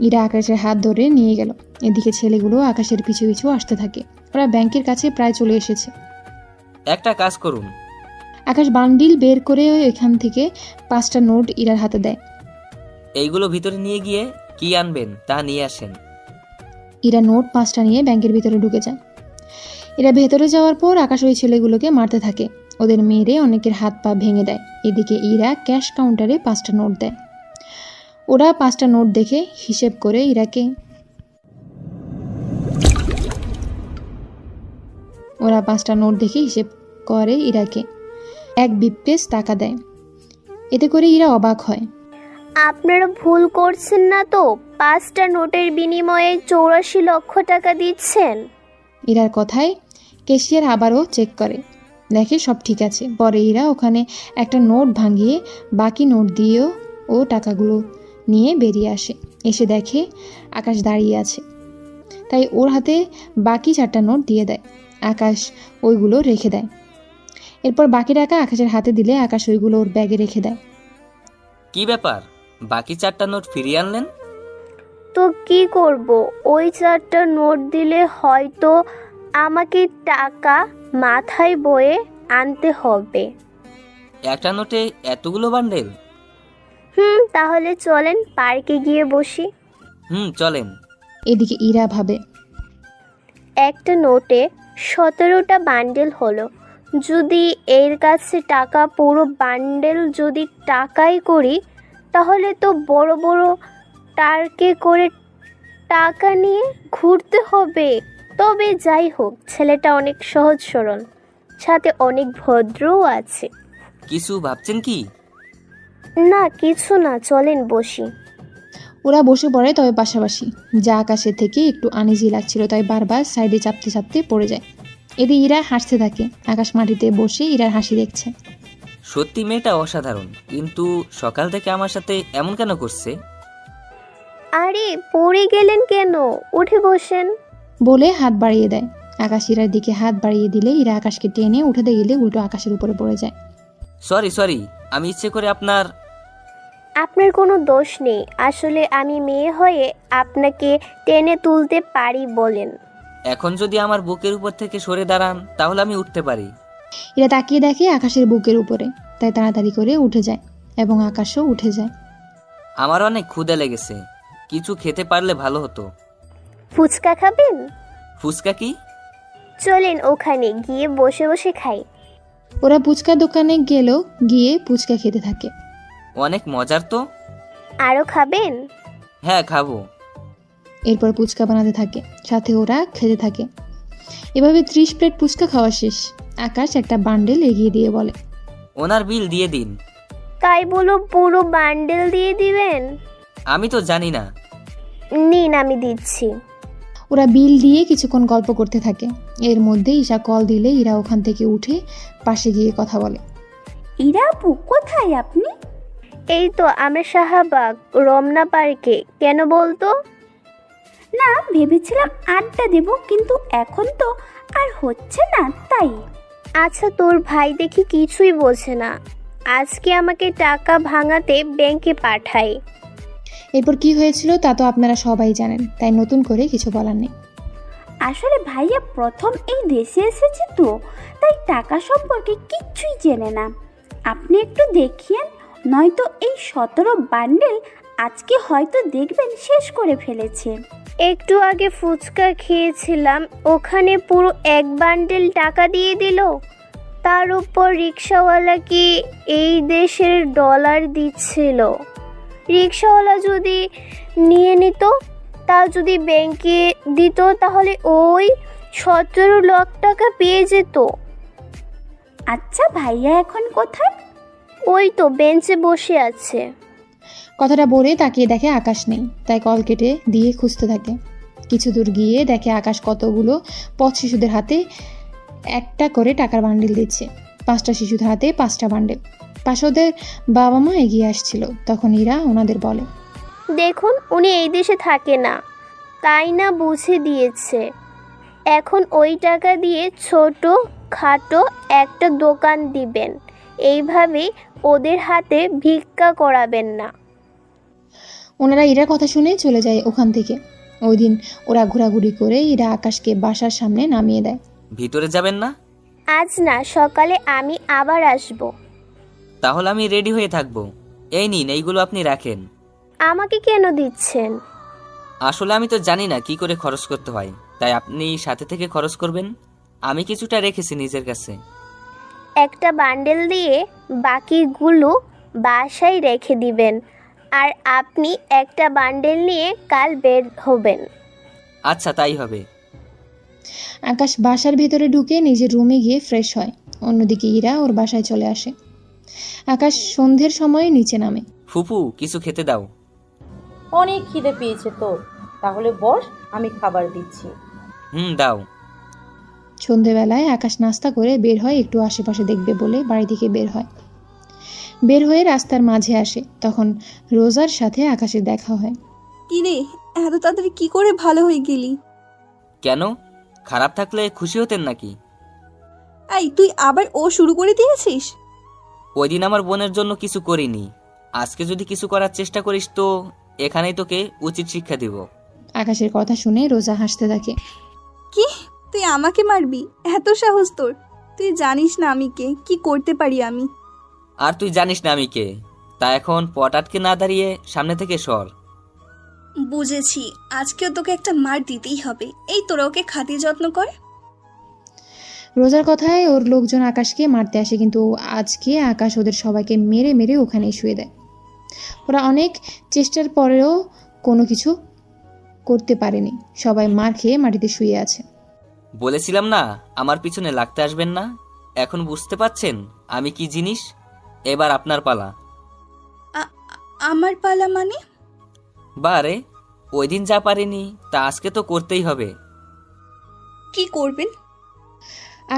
ইরা আকাশের হাত ধরে নিয়ে গেল। এদিকে ছেলেগুলো আকাশের পিছু পিছু আসতে থাকে। ওরা ব্যাংকের কাছে প্রায় চলে এসেছে। একটা কাজ করুন। আকাশ বান্ডিল বের করে এখান থেকে 5টা নোট ইরার হাতে দেয়। এইগুলো ভিতরে নিয়ে গিয়ে কি আনবেন তা নিয়ে আসেন। ইরা নোট 5টা নিয়ে ব্যাংকের ভিতরে ঢুকে যায়। এরা ভেতরে যাওয়ার পর আকাশ ওই ছেলেগুলোকে মারতে থাকে, ওদের মেরে অনেকের হাত পা ভেঙে দেয়। এদিকে ইরা ক্যাশ কাউন্টারে 5টা নোট দেয়। ওরা 5টা নোট দেখে হিসেব করে ইরাকে এক বিপ্রেস টাকা দেয়। এতে করে ইরা অবাক হয়। আপনারা ভুল করছেন না তো? 5টা নোটের বিনিময়ে 84 লক্ষ টাকা দিচ্ছেন। ইরার কথায় ক্যাশিয়ার আবারও চেক করে, দেখে সব ঠিক আছে। পরে ইরা ওখানে একটা নোট ভাঙিয়ে বাকি নোট দিয়েও ও টাকাগুলো নিয়ে বেরিয়ে আসে। এসে দেখে আকাশ দাঁড়িয়ে আছে, তাই ওর হাতে বাকি 4টা নোট দিয়ে দেয়। আকাশ ওইগুলো রেখে দেয়। এরপর বাকি টাকা আকাশের হাতে দিলে আকাশ ওইগুলো ওর ব্যাগে রেখে দেয়। কি ব্যাপার, বাকি 4টা নোট ফিরিয়ে আনলেন? তো কি করব, ওই 4টা নোট দিলে হয়তো আমাকে টাকা মাথায় বয়ে আনতে হবে। একটা নোটে এতগুলো বান্ডেল? তাহলে চলেন পার্কে গিয়ে বসি। চলেন। এদিকে ইরা ভাবে, একটা নোটে 17টা বান্ডেল হলো, যদি এর কাছে টাকা পুরো বান্ডেল যদি টাকাই করি তাহলে তো বড় বড় টার্কে করে টাকা নিয়ে ঘুরতে হবে। তবে যাই হোক, ছেলেটা অনেক সহজ সরল, সাথে অনেক ভদ্রও আছে। কিছু ভাবছেন কি? না কিছু না, চলেন বসি। ওরা বসে পড়ে, তবে পাশাপাশি, যা আকাশের থেকে একটু আনইজি লাগছিল, তাই বারবার সাইডে চাপতে চাপতে পড়ে যায়। এদিকে ইরা হাসতে থাকে। আকাশ মাটিতে বসে ইরার হাসি দেখছে। সত্যি মেয়েটা অসাধারণ, কিন্তু সকাল থেকে আমার সাথে এমন কেন করছে? আরে পড়ে গেলেন কেন, উঠে বসেন বলে হাত বাড়িয়ে দেয়। আকাশ ইরার দিকে হাত বাড়িয়ে দিলে ইরা আকাশকে টেনে উঠাতে গেলে উল্টো আকাশের উপরে পড়ে যায়। সরি, আমি ইচ্ছে করে আপনার কোনো দোষ নেই, আসলে আমি মেয়ে হয়ে আপনাকে টেনে তুলতে পারি বলেন। এখন যদি আমার বুকের উপর থেকে সরে দাঁড়ান তাহলে আমি উঠতে পারি। এরা তাকিয়ে দেখে আকাশের বুকের উপরে, তাই তাড়াতাড়ি করে উঠে যায় এবং আকাশও উঠে যায়। আমার অনেক ক্ষুধা লেগেছে, কিছু খেতে পারলে ভালো হতো। ফুচকা খাবেন? ফুচকা কি? চলেন ওখানে গিয়ে বসে বসে খাই। ওরা ফুচকা দোকানে গিয়ে ফুচকা খেতে থাকে। অনেক মজার তো। আরো খাবেন? হ্যাঁ খাবো। এরপর ফুচকা বানাতে থাকে, সাথে ওরা খেতে থাকে। এভাবে 30 প্লেট ফুচকা খাওয়া শেষ। আকাশ একটা বান্ডেল এগিয়ে দিয়ে বলে, ওনার বিল দিয়ে দিন। তাই বলো পুরো বান্ডেল দিয়ে দিবেন? আমি তো জানি না। নিন আমি দিচ্ছি। ওরা বিল দিয়ে কিছুক্ষণ গল্প করতে থাকে। এর মধ্যে ঈশা কল দিলে ইরা ওখান থেকে উঠে পাশে গিয়ে কথা বলে। ইরা আপু কোথায় আপনি? এই তো আমরা শাহবাগ রমনা পার্কে। কেন বলতো? না ভেবেছিলাম আড্ডা দেব, কিন্তু এখন তো আর হচ্ছে না তাই। আচ্ছা তোর ভাই দেখি কিছুই বোঝে না, আজকে আমাকে টাকা ভাঙাতে ব্যাংকে পাঠায়। এরপর কি হয়েছিল তা তো আপনারা সবাই জানেন, তাই নতুন করে কিছু বলার নেই। আসলে ভাইয়া প্রথম এই দেশে এসেছে তো, তাই টাকা সম্পর্কে কিচ্ছুই জেনে না। আপনি একটু দেখিয়েন, নয়তো এই 17 বান্ডেল আজকে হয়তো দেখবেন শেষ করে ফেলেছে। একটু আগে ফুচকা খেয়েছিলাম, ওখানে পুরো 1 বান্ডেল টাকা দিয়ে দিল। তার উপর রিক্সাওয়ালা কি এই দেশের ডলার দিচ্ছিল। রিক্সাওয়ালা যদি নিয়ে নিত তা যদি ব্যাংকে দিত তাহলে ওই 17 লাখ টাকা পেয়ে যেত। আচ্ছা ভাইয়া এখন কোথায়? ওই তো বেঞ্চে বসে আছে। কথাটা বলে তাকিয়ে দেখে আকাশ নেই, তাই কল কেটে দিয়ে খুঁজতে থাকে। কিছু দূর গিয়ে দেখে আকাশ কতগুলো পথ শিশুদের হাতে একটা করে টাকার বান্ডিল দিচ্ছে। 5টা শিশুদের হাতে 5টা বান্ডিল। পাশে ওদের বাবা মা এগিয়ে আসছিল। তখন ইরা ওনাদের বলে, দেখুন উনি এই দেশে থাকে না, তাই না বুঝে দিয়েছে। এখন ওই টাকা দিয়ে ছোট খাটো একটা দোকান দিবেন, এইভাবেই ওদের হাতে ভিক্ষা করাবেন না। ওনারা ইরার কথা শুনে চলে যায় ওখান থেকে। ওই দিন ওরা ঘোরাঘুরি করে ইরা আকাশকে বাসার সামনে নামিয়ে দেয়। ভিতরে যাবেন না? আজ না, সকালে আমি আবার আসব। তাহলে আমি রেডি হয়ে থাকবো। এই নিন, এইগুলো আপনি রাখেন। আমাকে কেন দিচ্ছেন? আসলে আমি তো জানি না কি করে খরচ করতে হয়, তাই আপনি সাথে থেকে খরচ করবেন। আমি কিছুটা রেখেছি নিজের কাছে। একটা বান্ডেল দিয়ে বাকিগুলো বাসায় রেখে দিবেন, আর আপনি একটা বান্ডেল নিয়ে কাল বের হবেন। আচ্ছা, তাই হবে। আকাশ বাসার ভেতরে ঢুকে নিজের রুমে গিয়ে ফ্রেশ হয়। অন্যদিকে ইরা ওর বাসায় চলে আসে। আকাশ সন্ধ্যের সময় নিচে নামে। ফুপু, কিছু খেতে দাও। অনেক খিদে পেয়েছে তো, তাহলে বস, আমি খাবার দিচ্ছি। দাও। সন্ধেবেলায় আকাশ নাস্তা করে বের হয়, একটু আশেপাশে দেখবে বলে বাড়ি থেকে বের হয়। বের হয়ে রাস্তার মাঝে আসে, তখন রোজার সাথে আকাশের দেখা হয়। কিরে, এত তাড়াতাড়ি কি করে ভালো হয়ে গেলি? কেন, খারাপ থাকলে খুশি হতেন নাকি? এই তুই আবার ও শুরু করে দিয়েছিস? ওই দিন আমার বোনের জন্য কিছু করিনি, আজকে যদি কিছু করার চেষ্টা করিস তো এখানেই তোকে উচিত শিক্ষা দিব। আকাশের কথা শুনে রোজা হাসতে থাকে। কি, তুই আমাকে মারবি? এত সাহস তোর? তুই জানিস না আমি কে, কি করতে পারি আমি। আর তুই জানিস না আমি কে, তা এখন পট আটকে না দাঁড়িয়ে সামনে থেকে সর। বুঝেছি, আজকেও তোকে একটা মার দিতেই হবে। এই তোরা ওকে খাতির যত্ন কর। রোজার কথায় ওর লোকজন আকাশকে মারতে আসে, কিন্তু আজকে আকাশ ওদের সবাইকে মেরে মেরে ওখানেই শুয়ে দেয়। ওরা অনেক চেষ্টার পরেও কোনো কিছু করতে পারেনি। সবাই মার খেয়ে মাটিতে শুয়ে আছে। বলেছিলাম না আমার পিছনে লাগতে আসবেন না? এখন বুঝতে পারছেন আমি কি জিনিস? এবার আপনার পালা। আমার পালা মানে? বারে, ওই দিন যা পারিনি তা আজকে তো করতেই হবে। কি করবেন?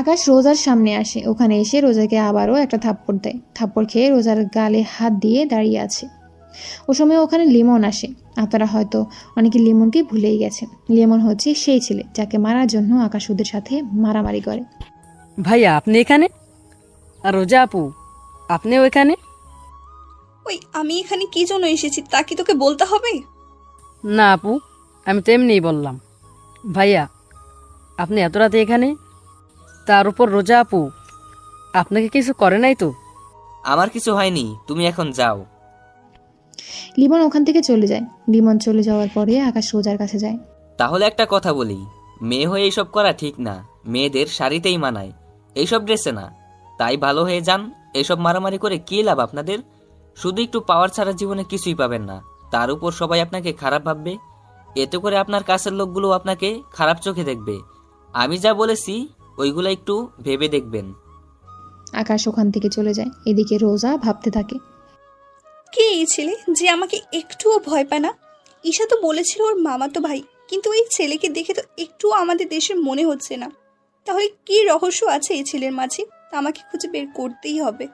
আকাশ রোজার সামনে আসে। ওখানে এসে রোজাকে আবারও একটা থাপ্পড় দেয়। থাপ্পড় খেয়ে রোজার গালে হাত দিয়ে দাঁড়িয়ে আছে। ও সময় ওখানে লিমন আসে। আপনারা হয়তো অনেকে লিমনকে ভুলেই গেছেন। লিমন হচ্ছে সেই ছেলে যাকে মারার জন্য আকাশ ওদের সাথে মারামারি করে। ভাইয়া আপনি এখানে? আর রোজা আপু আপনিও এখানে? ওই আমি এখানে কি জন্য এসেছি তা কি তোকে বলতে হবে? না আপু, আমি তো এমনিই বললাম। ভাইয়া আপনি এত রাতে এখানে? তার উপর রোজা আপু আপনাকে কিছু করে নাই তো? আমার কিছু হয়নি, তুমি এখন যাও। লিমন ওখান থেকে চলে যায়। লিমন চলে যাওয়ার পরে আকাশ রোজার কাছে যায়। তাহলে একটা কথা বলি, মেয়ে হয়ে এইসব করা ঠিক না। মেয়েদের শাড়িতেই মানায়, এইসব ড্রেসে না। তাই ভালো হয়ে যান। এইসব মারামারি করে কি লাভ আপনাদের? শুধু একটু পাওয়ার ছাড়া জীবনে কিছুই পাবেন না। তার উপর সবাই আপনাকে খারাপ ভাববে। এতে করে আপনার কাছের লোকগুলো আপনাকে খারাপ চোখে দেখবে। আমি যা বলেছি ওইগুলো একটু ভেবে দেখবেন। আকাশ ওখান থেকে চলে যায়। এদিকে রোজা ভাবতে থাকে, কে এই ছেলে যে আমাকে একটুও ভয় পায় না? ঈশা তো বলেছিল ওর মামাতো ভাই, কিন্তু এই ছেলেকে দেখে তো একটুও আমাদের দেশের মনে হচ্ছে না। তাহলে কি রহস্য আছে এই ছেলের মাঝে? আমাকে খুঁজে বের করতেই হবে।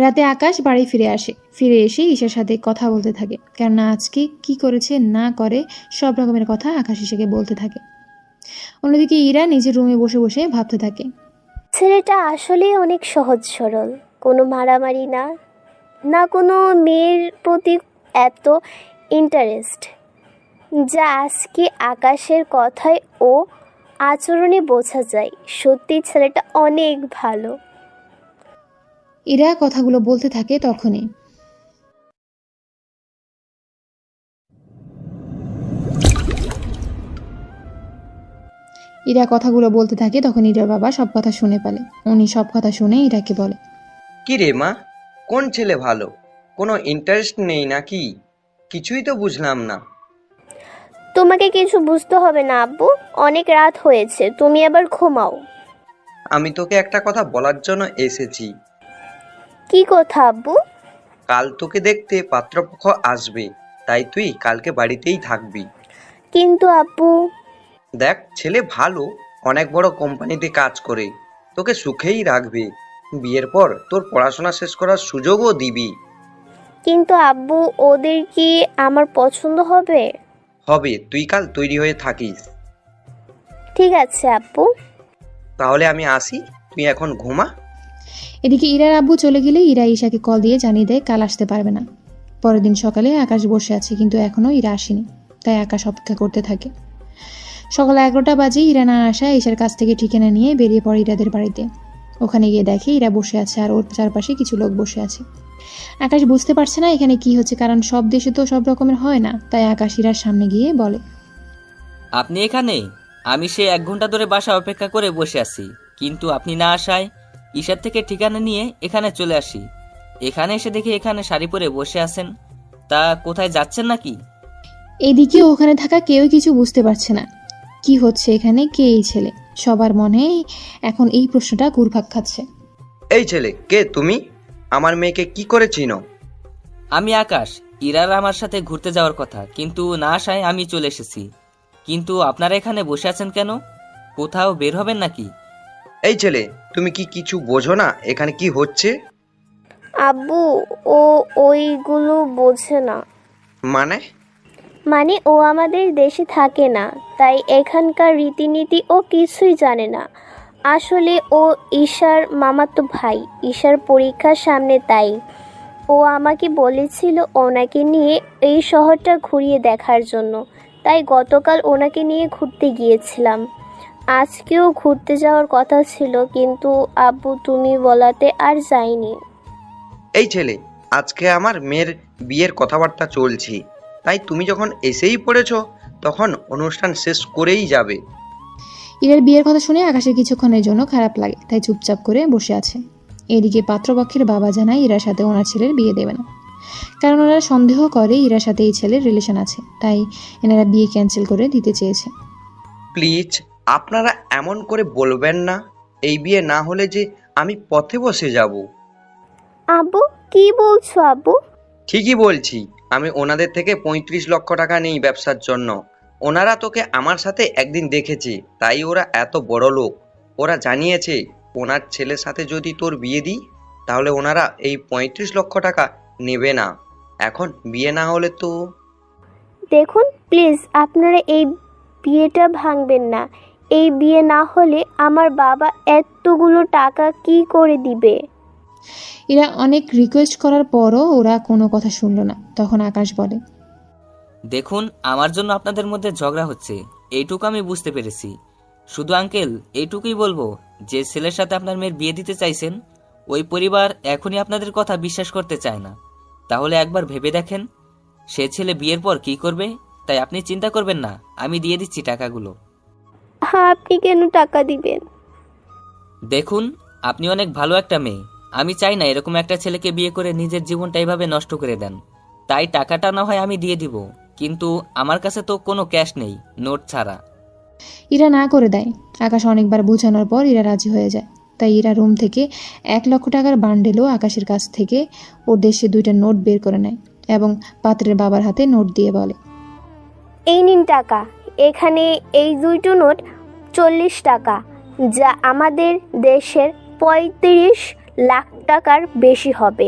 রাতে আকাশ বাড়ি ফিরে আসে। ফিরে এসে ঈশার সাথে কথা বলতে থাকে, কেননা আজকে কি করেছে না করে সব রকমের কথা আকাশ ঈশাকে বলতে থাকে। অন্যদিকে ইরা নিজের রুমে বসে বসে ভাবতে থাকে, ছেলেটা আসলে অনেক সহজ সরল, কোনো মারামারি না, না কোনো মেয়ের প্রতি এত ইন্টারেস্ট, যা আজকে আকাশের কথায় ও আচরণে বোঝা যায়। সত্যি ছেলেটা অনেক ভালো। ইরা কথাগুলো বলতে থাকে। তখনই ইরার বাবা সব কথা শুনে পেলে। উনি সব কথা শুনে ইরাকে বলে, কি রে মা, কোন ছেলে ভালো? কোনো ইন্টারেস্ট নেই নাকি? কিছুই তো বুঝলাম না। তোমাকে কিছু বুঝতে হবে না আব্বু, অনেক রাত হয়েছে, তুমি আবার ঘুমাও। আমি তোকে একটা কথা বলার জন্য এসেছি। কি কথা আব্বু? কাল তোকে দেখতে পাত্রপক্ষ আসবে, তাই তুই কালকে বাড়িতেই থাকবি। কিন্তু আব্বু। দেখ, ছেলে ভালো, অনেক বড় কোম্পানিতে কাজ করে, তোকে সুখেই রাখবে। বিয়ের পর তোর পড়াশোনা শেষ করার সুযোগও দিবি। কিন্তু আব্বু, ওদের কি আমার পছন্দ হবে? হবে, তুই কাল তৈরি হয়ে থাকিস। ঠিক আছে আব্বু। তাহলে আমি আসি, তুই এখন ঘুমা। এদিকে ইরার আব্বু চলে গেলে ইরা ঈশাকে কল দিয়ে জানিয়ে দেয় কাল আসতে পারবে না। পরের দিন সকালে আকাশ বসে আছে, কিন্তু এখনও ইরা আসেনি, তাই আকাশ অপেক্ষা করতে থাকে। সকাল 11টা বাজে ইরা না আসায় ঈশার কাছ থেকে ঠিকানা নিয়ে বেরিয়ে পড়ে ইরাদের বাড়িতে। ওখানে গিয়ে দেখে ইরা বসে আছে আর ওর চারপাশে কিছু লোক বসে আছে। আকাশ বুঝতে পারছে না এখানে কি হচ্ছে, কারণ সব দেশে তো সব রকমের হয় না। তাই আকাশ ইরার সামনে গিয়ে বলে, আপনি এখানে? আমি সে 1 ঘন্টা ধরে বাসা অপেক্ষা করে বসে আছি, কিন্তু আপনি না আসায় ঈশার থেকে ঠিকানা নিয়ে এখানে চলে আসি। এখানে এসে দেখি এখানে শাড়ি পরে বসে আছেন, তা কোথায় যাচ্ছেন নাকি? এদিকে ওখানে থাকা কেউ কিছু বুঝতে পারছে না কি হচ্ছে এখানে, কে এই ছেলে। সবার মনে এখন এই প্রশ্নটা ঘুরপাক খাচ্ছে। এই ছেলে কে তুমি? আমার মেয়েকে কি করে চিনো? আমি আকাশ, ইরার আমার সাথে ঘুরতে যাওয়ার কথা, কিন্তু না আসায় আমি চলে এসেছি। কিন্তু আপনারা এখানে বসে আছেন কেন? কোথাও বের হবেন নাকি? এই ছেলে, তুমি কি কিছু বোঝো না এখানে কি হচ্ছে? আব্বু, ও ওইগুলো বোঝে না। মানে ও আমাদের দেশে থাকে না, তাই এখানকার রীতিনীতি ও কিছুই জানে না। আসলে ও ঈশার মামাতো ভাই, ঈশার পরীক্ষার সামনে, তাই ও আমাকে বলেছিল ওনাকে নিয়ে এই শহরটা ঘুরিয়ে দেখার জন্য। তাই গতকাল ওনাকে নিয়ে ঘুরতে গিয়েছিলাম। আজকেও ঘুরতে যাওয়ার কথা ছিল, কিন্তু আব্বু তুমি বলাতে আর যাইনি। এই ছেলে, আজকে আমার মেয়ের বিয়ের কথাবার্তা চলছে, তাই তুমি যখন এসেই পড়েছো তখন অনুষ্ঠান শেষ করেই যাবে। ইরার বিয়ের কথা শুনে আকাশের কিছুক্ষণের জন্য খারাপ লাগে, তাই চুপচাপ করে বসে আছে। এদিকে পাত্রপক্ষের বাবা জানায় ইরার সাথে ওনার ছেলের বিয়ে দেবে না, কারণ ওরা সন্দেহ করে ইরার সাথে এই ছেলের রিলেশন আছে, তাই এনারা বিয়ে ক্যান্সেল করে দিতে চেয়েছে। প্লিজ, আপনারা এমন করে বলবেন না। এই বিয়ে না হলে যে আমি পথে বসে যাব। আব্বু কি বলছো আব্বু? ঠিকই বলছি, আমি ওনাদের থেকে 35 লক্ষ টাকা নেই ব্যবসার জন্য। ওনারা তোকে আমার সাথে একদিন দেখেছে, তাই ওরা এত বড় লোক। ওরা জানিয়েছে ওনার ছেলের সাথে যদি তোর বিয়ে দিই তাহলে ওনারা এই 35 লক্ষ টাকা নেবে না। এখন বিয়ে না হলে তো। দেখুন প্লিজ, আপনারা এই বিয়েটা ভাঙবেন না। এই বিয়ে না হলে আমার বাবা এতগুলো টাকা কি করে দিবে? এরা অনেক রিকোয়েস্ট করার পরও ওরা কোনো কথা শুনলো না। তখন আকাশ বলে, দেখুন, আমার জন্য আপনাদের মধ্যে ঝগড়া হচ্ছে, এইটুকু আমি বুঝতে পেরেছি। শুধু আঙ্কেল এইটুকুই বলবো, যে ছেলের সাথে আপনার মেয়ের বিয়ে দিতে চাইছেন ওই পরিবার এখনই আপনাদের কথা বিশ্বাস করতে চায় না। তাহলে একবার ভেবে দেখেন সে ছেলে বিয়ের পর কি করবে। তাই আপনি চিন্তা করবেন না, আমি দিয়ে দিচ্ছি টাকাগুলো। আপনি কেন টাকা দিবেন? দেখুন, আপনি অনেক ভালো একটা মেয়ে, আমি চাই না এরকম একটা ছেলেকে বিয়ে করে নিজের জীবনটা এইভাবে নষ্ট করে দেন। তাই টাকাটা না হয় আমি দিয়ে দিব, কিন্তু আমার কাছে তো কোনো ক্যাশ নেই, নোট ছাড়া। ইরা না করে দেয়। আকাশ অনেকবার বোঝানোর পর ইরা রাজি হয়ে যায়। তাই ইরা রুম থেকে 1 লক্ষ টাকার বান্ডেলও আকাশের কাছ থেকে ওর দেশে 2টা নোট বের করে নেয় এবং পাত্রের বাবার হাতে নোট দিয়ে বলে, এই নিন টাকা। এখানে এই 2টো নোট 40 টাকা, যা আমাদের দেশের 35 লাখ টাকার বেশি হবে।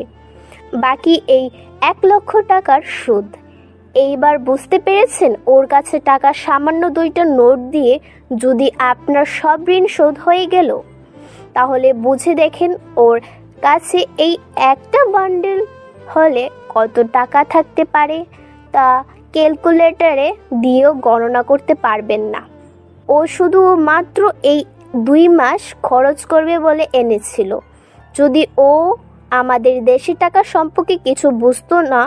বাকি এই 1 লক্ষ টাকার সুদ। এইবার বুঝতে পেরেছেন? ওর কাছে টাকা সামান্য 2টা নোট দিয়ে যদি আপনার সব ঋণ শোধ হয়ে গেল, তাহলে বুঝে দেখেন ওর কাছে এই একটা বান্ডেল হলে কত টাকা থাকতে পারে, তা ক্যালকুলেটরে দিয়েও গণনা করতে পারবেন না। ও শুধু মাত্র এই 2 মাস খরচ করবে বলে এনেছিল। যদি ও আমাদের দেশি টাকা সম্পর্কে কিছু বুঝতো না,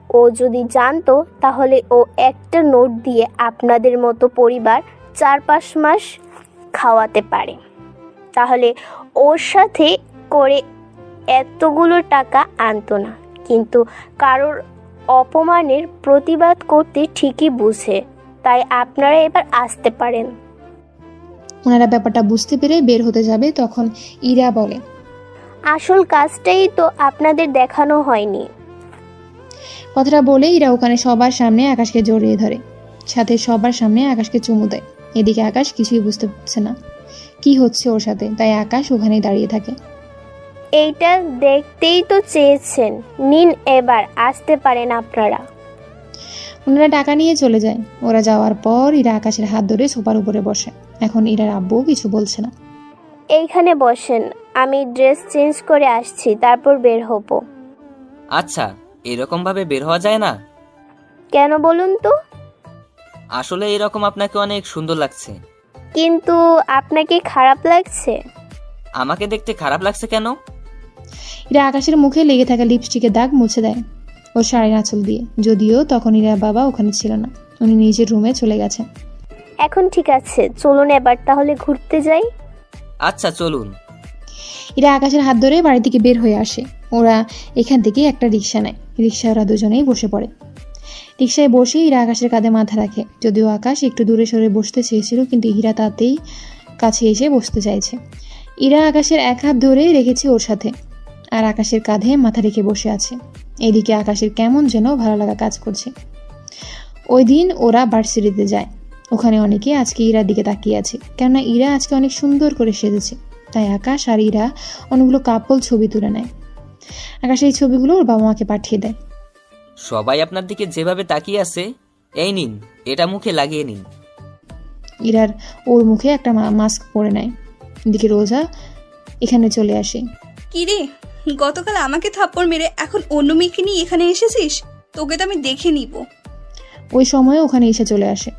ও যদি জানতো, তাহলে ও একটা নোট দিয়ে আপনাদের মতো পরিবার 4-5 মাস খাওয়াতে পারে। তাহলে ওর সাথে করে এতগুলো টাকা আনতো না। কিন্তু কারোর অপমানের প্রতিবাদ করতে ঠিকই বুঝে, তাই আপনারা এবার আসতে পারেন। ওনারা ব্যাপারটা বুঝতে পেরে বের হতে যাবে, তখন ইরা বলে, আসল কাজটাই তো আপনাদের দেখানো হয়নি। কথাটা বলে ইরা ওখানে সবার সামনে আকাশকে জড়িয়ে ধরে, সাথে সবার সামনে আকাশকে চুমু দেয়। এদিকে আকাশ কিছুই বুঝতে পারছে না কি হচ্ছে ওর সাথে, তাই আকাশ ওখানেই দাঁড়িয়ে থাকে। এইটা দেখতেই তো চেয়েছেন, নিন এবার আসতে পারেন আপনারা। ওনারা টাকা নিয়ে চলে যায়। ওরা যাওয়ার পর ইরা আকাশের হাত ধরে সোফার উপরে বসে। এখন ইরার আব্বু কিছু বলছে না। এইখানে বসেন, আমি ড্রেস চেঞ্জ করে আসছি, তারপর বের হব। আচ্ছা, এরকম ভাবে বের হওয়া যায় না? কেন বলুন তো? আসলে এরকম আপনাকে অনেক সুন্দর লাগছে। কিন্তু আপনাকে খারাপ লাগছে? আমাকে দেখতে খারাপ লাগছে কেন? ইরা আকাশের মুখে লেগে থাকা লিপস্টিকের দাগ মুছে দেয় ওর শাড়ির আঁচল দিয়ে। যদিও তখন ইরার বাবা ওখানে ছিল না, উনি নিজের রুমে চলে গেছেন। এখন ঠিক আছে, চলুন এবার তাহলে ঘুরতে যাই। আচ্ছা চলুন। ইরা আকাশের হাত ধরে বাড়ি থেকে বের হয়ে আসে। ওরা এখান থেকে একটা রিক্সা নেয়। রিক্সায় ওরা দুজনেই বসে পড়ে। রিক্সায় বসে ইরা আকাশের কাঁধে মাথা রাখে। যদিও আকাশ একটু দূরে সরে বসতে চেয়েছিল, কিন্তু ইরা তাতেই কাছে এসে বসতে চাইছে। ইরা আকাশের এক হাত ধরে রেখেছে ওর সাথে, আর আকাশের কাঁধে মাথা রেখে বসে আছে। এদিকে আকাশের কেমন যেন ভালো লাগা কাজ করছে। ওই দিন ওরা ভার্সিটিতে যায়। ওখানে অনেকে আজকে ইরার দিকে তাকিয়ে আছে, কেননা ইরা আজকে অনেক সুন্দর করে সেজেছে। তাই আকাশ আর ইরা অনেকগুলো কাপল ছবি তুলে নেয়। আকাশ এই ছবিগুলো ওর বাবা মাকে পাঠিয়ে দেয়। সবাই আপনার দিকে যেভাবে তাকিয়ে আছে, এই নিন, এটা মুখে লাগিয়ে নিন। ইরার ওর মুখে একটা মাস্ক পরে নেয়। এদিকে রোজা এখানে চলে আসে। কি রে, গতকাল আমাকে থাপ্পড় মেরে এখন অন্য মেয়েকে নিয়ে এখানে এসেছিস? তোকে তো আমি দেখে নিব। ওই সময় ওখানে এসে চলে আসে।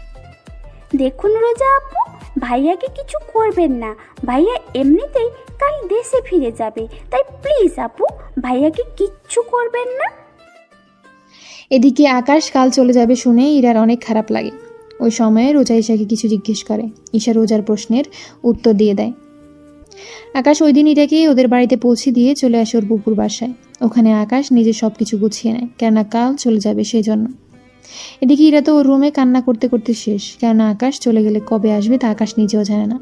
দেখুন রোজা আপু, ভাইয়াকে কিছু করবেন না। ভাইয়া এমনিতেই কাল দেশে ফিরে যাবে, তাই প্লিজ আপু ভাইয়াকে কিচ্ছু করবেন না। এদিকে আকাশ কাল চলে যাবে শুনে ইরার অনেক খারাপ লাগে। ওই সময়ে রোজা ঈশাকে কিছু জিজ্ঞেস করে। ঈশা রোজার প্রশ্নের উত্তর দিয়ে দেয়। আকাশ ওই দিন ইরাকে ওদের বাড়িতে পৌঁছে দিয়ে চলে আসে ওর বুপুর বাসায়। ওখানে আকাশ নিজে সবকিছু গুছিয়ে নেয়, কেননা কাল চলে যাবে সেই জন্য। এদিকে ইরা তো ওর রুমে কান্না করতে করতে শেষ, কেননা আকাশ চলে গেলে কবে আসবে তা আকাশ নিজেও জানে না।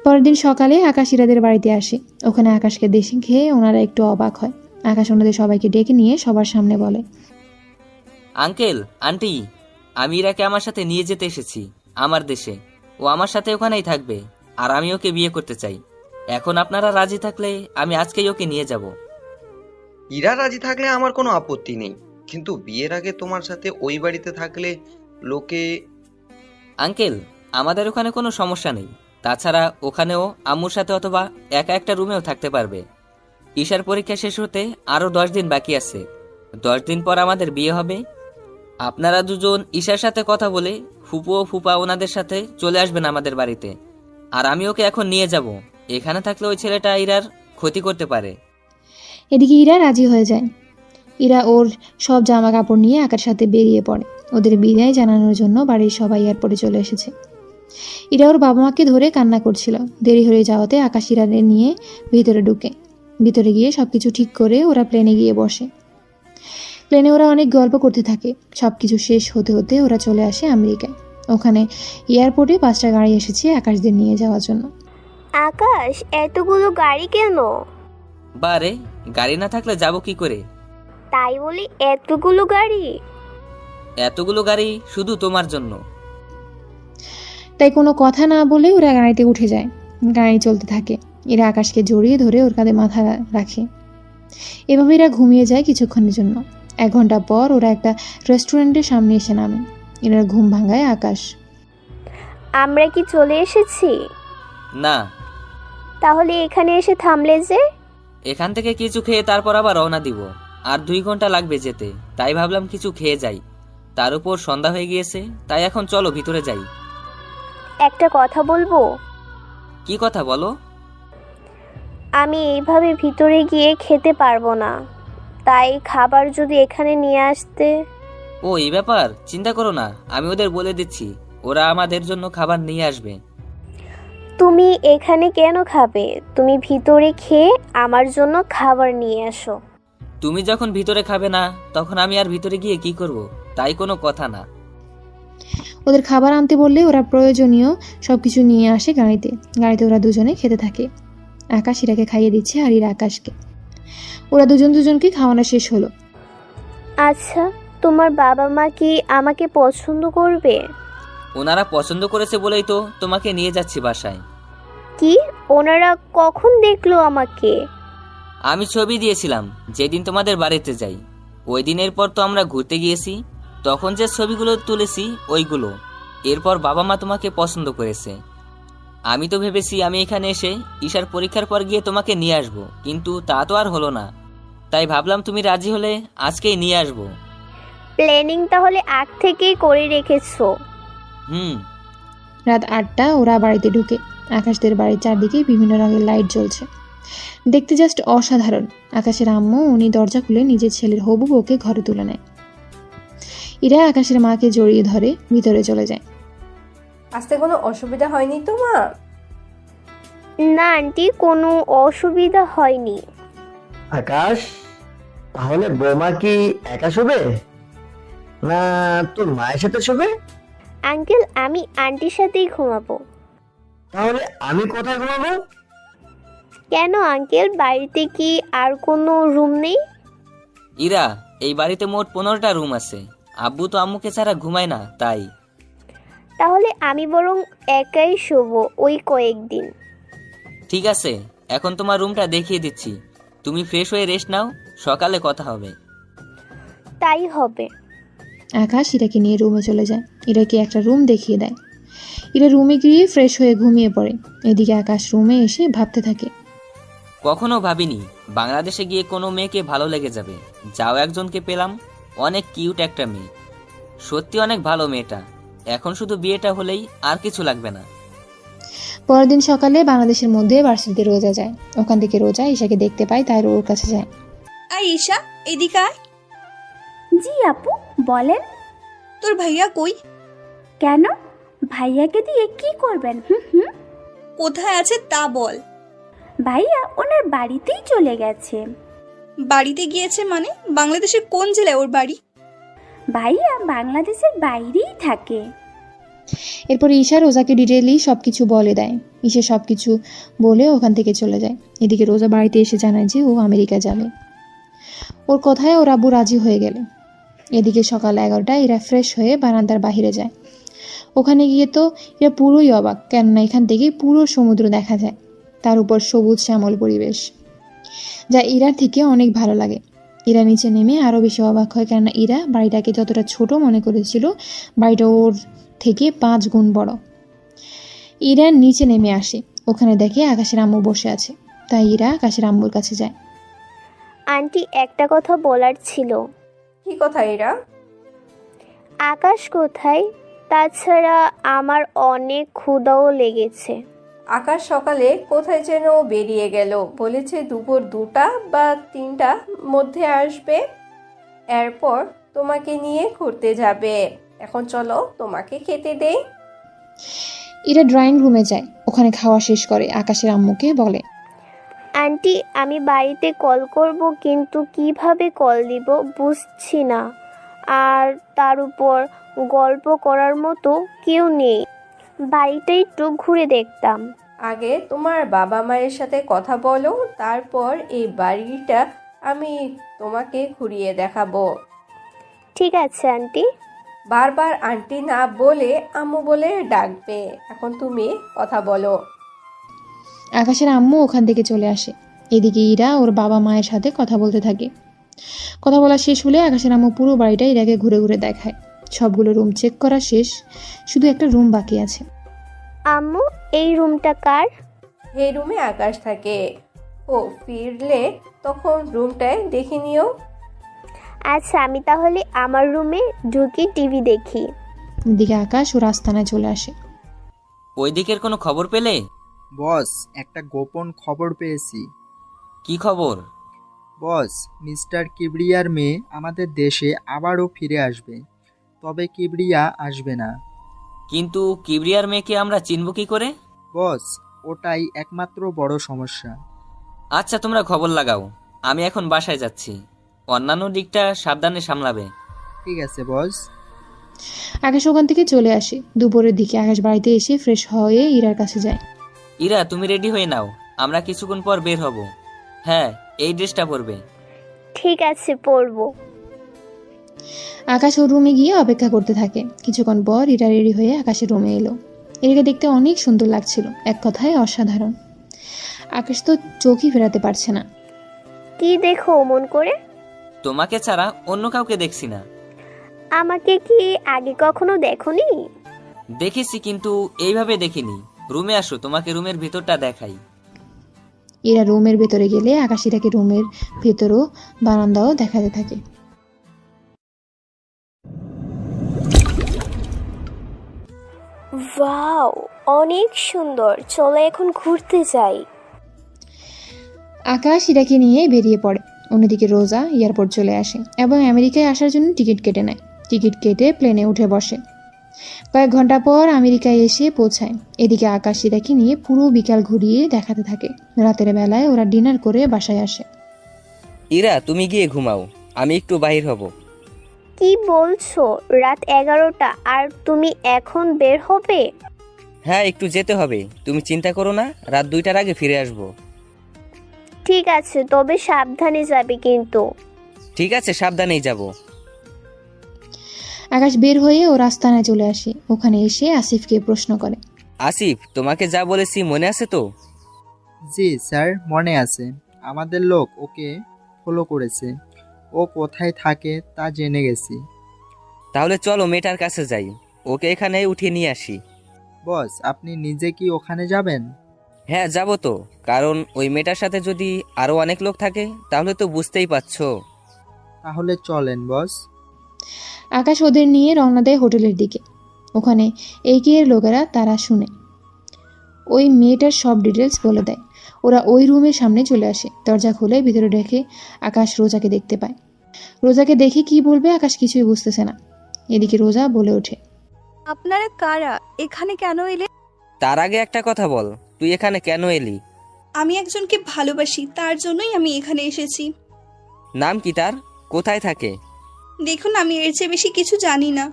পরের দিন সকালে আকাশ ইরাদের বাড়িতে আসে। ওখানে আকাশকে দেখে খেয়ে ওনারা একটু অবাক হয়। আকাশ ওনাদের সবাইকে ডেকে নিয়ে সবার সামনে বলে, আঙ্কেল, আন্টি, আমি ইরাকে আমার সাথে নিয়ে যেতে এসেছি আমার দেশে। ও আমার সাথে ওখানেই থাকবে, আর আমি ওকে বিয়ে করতে চাই। এখন আপনারা রাজি থাকলে আমি আজকেই ওকে নিয়ে যাব। ইরা রাজি থাকলে আমার কোনো আপত্তি নেই, কিন্তু বিয়ের আগে তোমার সাথে ওই বাড়িতে থাকলে লোকে। আঙ্কেল, আমাদের ওখানে কোনো সমস্যা নেই। তাছাড়া ওখানেও আম্মুর সাথে অথবা একা একটা রুমেও থাকতে পারবে। ঈশার পরীক্ষা শেষ হতে আরও 10 দিন বাকি আছে। 10 দিন পর আমাদের বিয়ে হবে। আপনারা দুজন ঈশার সাথে কথা বলে ফুপু ও ফুপা ওনাদের সাথে চলে আসবেন আমাদের বাড়িতে। আর আমি ওকে এখন নিয়ে যাব। এখানে থাকলে ওই ছেলেটা ইরার ক্ষতি করতে পারে। এদিকে ইরা রাজি হয়ে যায়। ইরা ওর সব জামা কাপড় নিয়ে আকার সাথে বেরিয়ে পড়ে। ওদের বিদায় জানানোর জন্য বাড়ির সবাই এয়ারপোর্টে চলে এসেছে। ইরা ওর বাবা মাকে ধরে কান্না করছিল। দেরি হয়ে যাওয়াতে আকাশ ইরাদের নিয়ে ভিতরে ঢুকে। ভিতরে গিয়ে সবকিছু ঠিক করে ওরা প্লেনে গিয়ে বসে। প্লেনে ওরা অনেক গল্প করতে থাকে। সবকিছু শেষ হতে হতে ওরা চলে আসে আমেরিকায়। ওখানে এয়ারপোর্টে 5টা গাড়ি এসেছে আকাশদের নিয়ে যাওয়ার জন্য। আকাশ, এতগুলো গাড়ি কেন? বারে, গাড়ি না থাকলে যাব কি করে? তাই বলি এতগুলো গাড়ি? এতগুলো গাড়ি শুধু তোমার জন্য। তাই কোনো কথা না বলে ওরা গাড়িতে উঠে যায়। গাড়ি চলতে থাকে। এরা আকাশকে জড়িয়ে ধরে ওর কাঁধে মাথা রাখে। এভাবে এরা ঘুমিয়ে যায় কিছুক্ষণের জন্য। 1 ঘন্টা পর ওরা একটা রেস্টুরেন্টের সামনে এসে নামে। এরা ঘুম ভাঙায় আকাশ। আমরা কি চলে এসেছি? না। তাহলে এখানে এসে থামলে যে? এখান থেকে কিছু খেয়ে তারপর আবার রওনা দিব। আর 2 ঘন্টা লাগবে যেতে, তাই ভাবলাম কিছু খেয়ে যাই। তার উপর সন্ধ্যা হয়ে গিয়েছে, তাই এখন চলো ভিতরে যাই। একটা কথা বলবো? কি কথা বলো? আমি এইভাবে ভিতরে গিয়ে খেতে পারবো না, তাই খাবার যদি এখানে নিয়ে আসতে। ও, এই ব্যাপার, চিন্তা করো না, আমি ওদের বলে দিচ্ছি, ওরা আমাদের জন্য খাবার নিয়ে আসবে। তুমি এখানে কেন খাবে? তুমি ভিতরে খেয়ে আমার জন্য খাবার নিয়ে আসো। তুমি যখন ভিতরে খাবে না, তখন আমি আর ভিতরে গিয়ে কি করব? তাই কোনো কথা না। ওদের খাবার আনতে বললে ওরা প্রয়োজনীয় সবকিছু নিয়ে আসে গাড়িতে ওরা দুজনে খেতে থাকে। আকাশ ইরাকে খাইয়ে দিচ্ছে আর ইরা আকাশকে। ওরা দুজনকে খাওয়ানো শেষ হলো। আচ্ছা, তোমার বাবা মা কি আমাকে পছন্দ করবে? ওনারা পছন্দ করেছে বলেই তো তোমাকে নিয়ে যাচ্ছি বাসায়। কি? ওনারা কখন দেখলো আমাকে? আমি ছবি দিয়েছিলাম যেদিন তোমাদের বাড়িতে যাই, ওই দিনের পর তো আমরা ঘুরতে গিয়েছি, তখন যে ছবিগুলো তুলেছি ওইগুলো। এরপর বাবা মা তোমাকে পছন্দ করেছে। আমি তো ভেবেছি আমি এখানে এসে ঈশার পরীক্ষার পর গিয়ে তোমাকে নিয়ে আসবো, কিন্তু তা তো আর হলো না। তাই ভাবলাম তুমি রাজি হলে আজকেই নিয়ে আসবো। প্ল্যানিং তাহলে আগ থেকেই করে রেখেছো? রাত 8টা ওরা বাড়িতে ঢুকে। আকাশদের বাড়ির চারদিকে বিভিন্ন রঙের লাইট জ্বলছে, দেখতে জাস্ট অসাধারণ। আকাশের আম্মু উনি দরজা খুলে নিজের ছেলের হবু বউকে ঘরে তুলে নেয়। ইরা আকাশের মাকে জড়িয়ে ধরে ভিতরে চলে যায়। আসতে কোনো অসুবিধা হয়নি তো মা? না আন্টি, কোনো অসুবিধা হয়নি। আকাশ, তাহলে বৌমা কি একা শোবে না তোর মায়ের সাথে শোবে? আঙ্কেল, আমি আন্টির সাথেই ঘুমাবো। তাহলে আমি কোথায় ঘুমাবো? কেন আঙ্কেল, বাড়িতে কি আর কোনো রুম নেই? ইরা, এই বাড়িতে মোট 15টা রুম আছে। আব্বু তো আম্মুকে ছাড়া ঘুমায় না, তাই। তাহলে আমি বরং একাই শোবো ওই কয়েকদিন। ঠিক আছে, এখন তোমার রুমটা দেখিয়ে দিচ্ছি। তুমি ফ্রেশ হয়ে রেস্ট নাও, সকালে কথা হবে। তাই হবে। আকাশ ইরাকে নিয়ে রুমে চলে যায়। ইরাকে একটা রুম দেখিয়ে দেয়। ইরা রুমে গিয়ে ফ্রেশ হয়ে ঘুমিয়ে পড়ে। এদিকে আকাশ রুমে এসে ভাবতে থাকে। কখনো ভাবিনি বাংলাদেশে গিয়ে কোনো মেয়েকে ভালো লেগে যাবে। যাও একজনকে পেলাম, অনেক কিউট একটা মেয়ে, সত্যি অনেক ভালো মেয়েটা। এখন শুধু বিয়েটা হলেই আর কিছু লাগবে না। পরের দিন সকালে বাংলাদেশের মধ্যে ভার্সিটিতে রোজা যায়। ওখান থেকে রোজা ঈশাকে দেখতে পায়, তাই ওর কাছে যায়। আয় ঈশা, এদিকে আয়। জি আপু, বলেন। তোর ভাইয়া কই? কেন? ভাইয়াকে দিয়ে কি করবেন? কোথায় আছে তা বল। ভাইয়া ওনার বাড়িতেই চলে গেছে। বাড়িতে গিয়েছে মানে? বাংলাদেশের কোন জেলায় ওর বাড়ি? ভাইয়া বাংলাদেশের বাইরেই থাকে। এরপর ঈশা রোজাকে ডিটেইলি সবকিছু বলে দেয়। ঈশা সবকিছু বলে ওখান থেকে চলে যায়। এদিকে রোজা বাড়িতে এসে জানায় যে ও আমেরিকা যাবে। ওর কথায় ওর আব্বু রাজি হয়ে গেল। এদিকে সকাল 11টায় এরা ফ্রেশ হয়ে বারান্দার বাহিরে যায়। ওখানে গিয়ে তো এরা পুরোই অবাক, কেননা এখান থেকে পুরো সমুদ্র দেখা যায়, তার উপর সবুজ শ্যামল পরিবেশ, যা ইরার থেকে অনেক ভালো লাগে। ইরা নিচে নেমে আরও বেশি অবাক হয়, কেননা ইরা বাড়িটাকে যতটা ছোট মনে করেছিল বাড়িটা ওর থেকে 5 গুণ বড়। ইরা নিচে নেমে আসে, ওখানে দেখে আকাশের আম্মু বসে আছে, তাই ইরা আকাশের আম্মুর কাছে যায়। আন্টি, একটা কথা বলার ছিল। কি কথা ইরা? আকাশ কোথায়? তাছাড়া আমার অনেক ক্ষুধাও লেগেছে। আকাশ সকালে কোথায় যেন বেরিয়ে গেল, বলেছে দুপুর 2টা বা 3টার মধ্যে আসবে। এরপর তোমাকে নিয়ে ঘুরতে যাবে। এখন চলো তোমাকে খেতে দেই। ইরা ড্রয়িং রুমে যায়, ওখানে খাওয়া শেষ করে আকাশের আম্মুকে বলে, আন্টি, আমি বাড়িতে কল করব, কিন্তু কিভাবে কল দিব বুঝছি না। আর তার উপর গল্প করার মতো কেউ নেই। বাড়িটা একটু ঘুরে দেখতাম। আগে তোমার বাবা মায়ের সাথে কথা বলো, তারপর এই বাড়িটা আমি তোমাকে ঘুরিয়ে দেখাবো। ঠিক আছে আন্টি। বারবার আন্টি না বলে আম্মু বলে ডাকবে। এখন তুমি কথা বলো। আকাশের আম্মু ওখান থেকে চলে আসে। এদিকে ইরা ওর বাবা মায়ের সাথে কথা বলতে থাকে। কথা বলা শেষ হলে আকাশের আম্মু পুরো বাড়িটা ইরাকে ঘুরে ঘুরে দেখায়। সবগুলো রুম চেক করা শেষ, শুধু একটা রুম বাকি আছে। আম্মু, এই রুমটা কার? এই রুমে আকাশ থাকে। ও ফিরলে তখন রুমটায় দেখে নিও। আচ্ছা, আমি তাহলে আমার রুমে ঢুকি টিভি দেখি। এদিকে আকাশ ওর আস্তানায় চলে আসে। ওই দিকের কোনো খবর পেলে? বস, একটা গোপন খবর পেয়েছি। কি খবর? বস, মিস্টার কিবরিয়ার মেয়ে আমাদের দেশে আবারও ফিরে আসবে, তবে কিবরিয়া আসবে না। কিন্তু কিবরিয়ার মেয়েকে আমরা চিনব কি করে? বস, ওটাই একমাত্র বড় সমস্যা। আচ্ছা, তোমরা খবর লাগাও, আমি এখন বাসায় যাচ্ছি। অন্যান্য দিকটা সাবধানে সামলাবে। ঠিক আছে বস। আকাশ ওখান থেকে চলে আসে। দুপুরের দিকে আকাশ বাড়িতে এসে ফ্রেশ হয়ে ইরার কাছে যায়। ইরা, তুমি রেডি হয়ে নাও, আমরা কিছুক্ষণ পর বের হব। হ্যাঁ, এই ড্রেসটা পরবে। ঠিক আছে, পরবো। আকাশ ওর রুমে গিয়ে অপেক্ষা করতে থাকে। কিছুক্ষণ পর ইরা রেডি হয়ে আকাশের রুমে এলো। ইরাকে দেখতে অনেক সুন্দর লাগছিল, এক কথায় অসাধারণ। আকাশ তো চোখই ফেরাতে পারছে না। কি দেখো মন করে? তোমাকে ছাড়া অন্য কাউকে দেখছি না। আমাকে কি আগে কখনো দেখোনি? দেখেছি, কিন্তু এইভাবে দেখিনি। রুমে আসো, তোমাকে রুমের ভিতরটা দেখাই। ইরা রুমের ভেতরে গেলে আকাশ ইরাকে রুমের ভেতরও বারান্দাও দেখাতে থাকে। ওয়াও, অনেক সুন্দর, চলো এখন ঘুরতে যাই। আকাশ ইরাকে নিয়ে বেরিয়ে পড়ে। অন্যদিকে রোজা এয়ারপোর্ট চলে আসে এবং আমেরিকায় আসার জন্য টিকিট কেটে নেয়। টিকিট কেটে প্লেনে উঠে বসে। কয়েক ঘন্টা পর আমেরিকায় এসে পৌঁছায়। এদিকে আকাশ ইরাকে নিয়ে পুরো বিকাল ঘুরিয়ে দেখাতে থাকে। রাতের বেলায় ওরা ডিনার করে বাসায় আসে। ইরা, তুমি গিয়ে ঘুমাও, আমি একটু বাহির হব। কি বলছো? রাত 11টা আর তুমি এখন বের হবে? হ্যাঁ, একটু যেতে হবে। তুমি চিন্তা করো না, রাত 2টার আগে ফিরে আসবো। ঠিক আছে, তবে সাবধানে যাবে কিন্তু। ঠিক আছে, সাবধানেই যাব। আকাশ বের হয়ে ও রাস্তায় চলে আসে। ওখানে এসে আসিফকে প্রশ্ন করে। আসিফ, তোমাকে যা বলেছি মনে আছে তো? জি স্যার, মনে আছে। আমাদের লোক ওকে ফলো করেছে। ও কোথায় থাকে তা জেনে গেছি। তাহলে চলো মেয়েটার কাছে যাই, ওকে এখানে উঠিয়ে নিয়ে আসি। বস, আপনি নিজে কি ওখানে যাবেন? হ্যাঁ, যাব তো, কারণ ওই মেয়েটার সাথে যদি আরো অনেক লোক থাকে তাহলে তো বুঝতেই পারছো। তাহলে চলেন বস। আকাশ ওদের নিয়ে রওনা দেয় হোটেলের দিকে। ওখানে এর লোকেরা তারা শুনে ওই মেয়েটার সব ডিটেলস বলে দেয়। ওরা ওই রুমের সামনে চলে আসে। দরজা খুলে ভিতরে রেখে আকাশ রোজাকে দেখতে পায়। রোজাকে দেখে কি বলবে আকাশ কিছুই বুঝতেছে না। এদিকে রোজা বলে ওঠে, আপনারা কারা? এখানে কেন এলে? তার আগে একটা কথা বল, তুই এখানে কেন এলি? আমি একজনকে ভালোবাসি, তার জন্যই আমি এখানে এসেছি। নাম কি তার? কোথায় থাকে? দেখুন, আমি এর চেয়ে বেশি কিছু জানি না।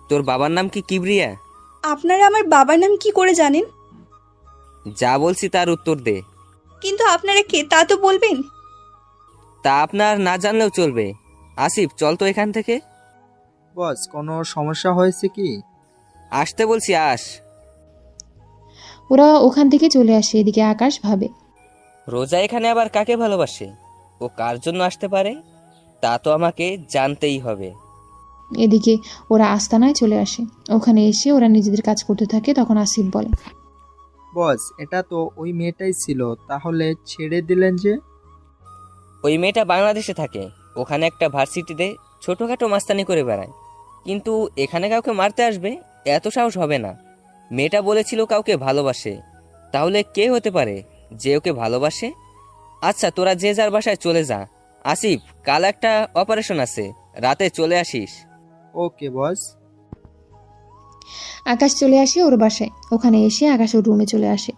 তোর বাবার নাম কি কিবরিয়া? আপনারা আমার বাবার নাম কি করে জানেন? যা বলছি তার উত্তর দে। কিন্তু আপনারা কে তা তো বলবেন। তা আপনার না জানলেও চলবে। আসিফ, চল তো এখান থেকে। বস, কোনো সমস্যা হয়েছে কি? আসতে বলছি, আস। ওরা ওখান থেকে চলে আসে। এদিকে আকাশ ভাবে, রোজা এখানে আবার কাকে ভালোবাসে? ও কার জন্য আসতে পারে তা তো আমাকে জানতেই হবে। এদিকে ওরা আস্তানায় চলে আসে। ওখানে এসে ওরা নিজেদের কাজ করতে থাকে। তখন আসিফ বলে, বস, এটা তো ওই মেয়েটাই ছিল, তাহলে ছেড়ে দিলেন যে? ওই মেয়েটা বাংলাদেশে থাকে, ওখানে একটা ভার্সিটিতে ছোটোখাটো মাস্তানি করে বেড়ায়। কিন্তু এখানে কাউকে মারতে আসবে এত সাহস হবে না। মেয়েটা বলেছিল কাউকে ভালোবাসে। তাহলে কে হতে পারে যে ওকে ভালোবাসে? আচ্ছা, তোরা যে যার বাসায় চলে যা। আসিফ, কাল একটা অপারেশন আছে, রাতে চলে আসিস। ওকে বস। আকাশ চলে আসে ওর বাসায়। ওখানে এসে আকাশ ওর রুমে চলে আসে।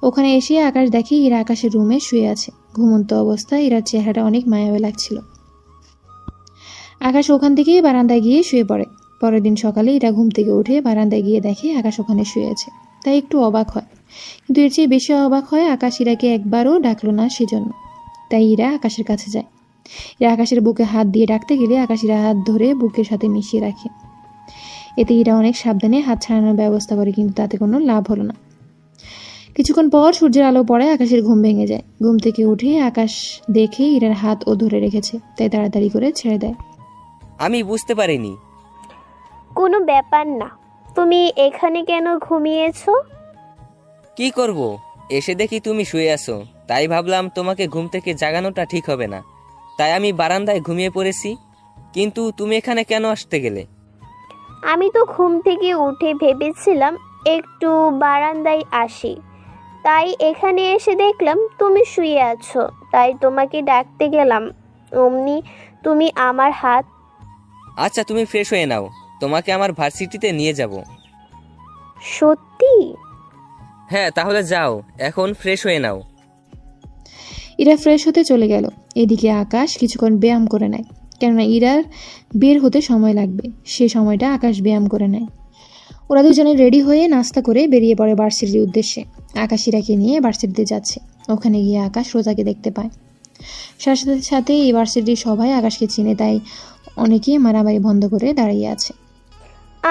ওখানে এসে আকাশ দেখে ইরা আকাশের রুমে শুয়ে আছে। ঘুমন্ত অবস্থায় ইরার চেহারাটা অনেক মায়াবী লাগছিল। আকাশ ওখান থেকেই বারান্দায় গিয়ে শুয়ে পড়ে। পরের দিন সকালে ইরা ঘুম থেকে উঠে বারান্দায় গিয়ে দেখে আকাশ ওখানে শুয়ে আছে। তাই একটু অবাক হয়, কিন্তু এর চেয়ে বেশি অবাক হয় আকাশ ইরাকে একবারও ডাকলো না সেজন্য। তাই ইরা আকাশের কাছে যায়। ইরা আকাশের বুকে হাত দিয়ে ডাকতে গেলে আকাশ ইরা হাত ধরে বুকের সাথে মিশিয়ে রাখে। এতে ইরা অনেক সাবধানে হাত ছাড়ানোর ব্যবস্থা করে, কিন্তু তাতে কোনো লাভ হলো না। কিছুক্ষণ পর সূর্যের আলো পড়ে আকাশের ঘুম ভেঙে যায়। ঘুম থেকে উঠে আকাশ দেখে ইরার হাত ও ধরে রেখেছে, তাই তাড়াতাড়ি করে ছেড়ে দেয়। আমি বুঝতে পারিনি। কোনো ব্যাপার না, তুমি এখানে কেন ঘুমিয়েছো? কি করব, এসে দেখি তুমি শুয়ে আছো, তাই ভাবলাম তোমাকে ঘুম থেকে জাগানোটা ঠিক হবে না, তাই আমি বারান্দায় ঘুমিয়ে পড়েছি। কিন্তু তুমি এখানে কেন আসতে গেলে? আমি তো ঘুম থেকে উঠে ভেবেছিলাম একটু বারান্দায় আসি, তাই এখানে এসে দেখলাম তুমি শুয়ে আছো, তাই তোমাকে ডাকতে গেলাম। অমনি তুমি আমার হাত। আচ্ছা, তুমি ফ্রেশ হয়ে নাও, তোমাকে আমার ভার্সিটিতে নিয়ে যাব। সত্যি? হ্যাঁ, তাহলে যাও, এখন ফ্রেশ হয়ে নাও। ইরা ফ্রেশ হতে চলে গেল। এদিকে আকাশ কিছুক্ষণ ব্যায়াম করে নেয়। কেননা ইরার বের হতে সময় লাগবে। সে সময়টা আকাশ ব্যায়াম করে নেয়। ওরা দুজনে রেডি হয়ে নাস্তা করে বেরিয়ে পড়ে ভার্সিটির উদ্দেশ্যে। আকাশ ইরাকে নিয়ে ভার্সিটিতে যাচ্ছে। ওখানে গিয়ে আকাশ রোজাকে দেখতে পায়। সাথে সাথে এই ভার্সিটির সবাই আকাশকে চিনে, তাই অনেকেই মারামারি বন্ধ করে দাঁড়িয়ে আছে।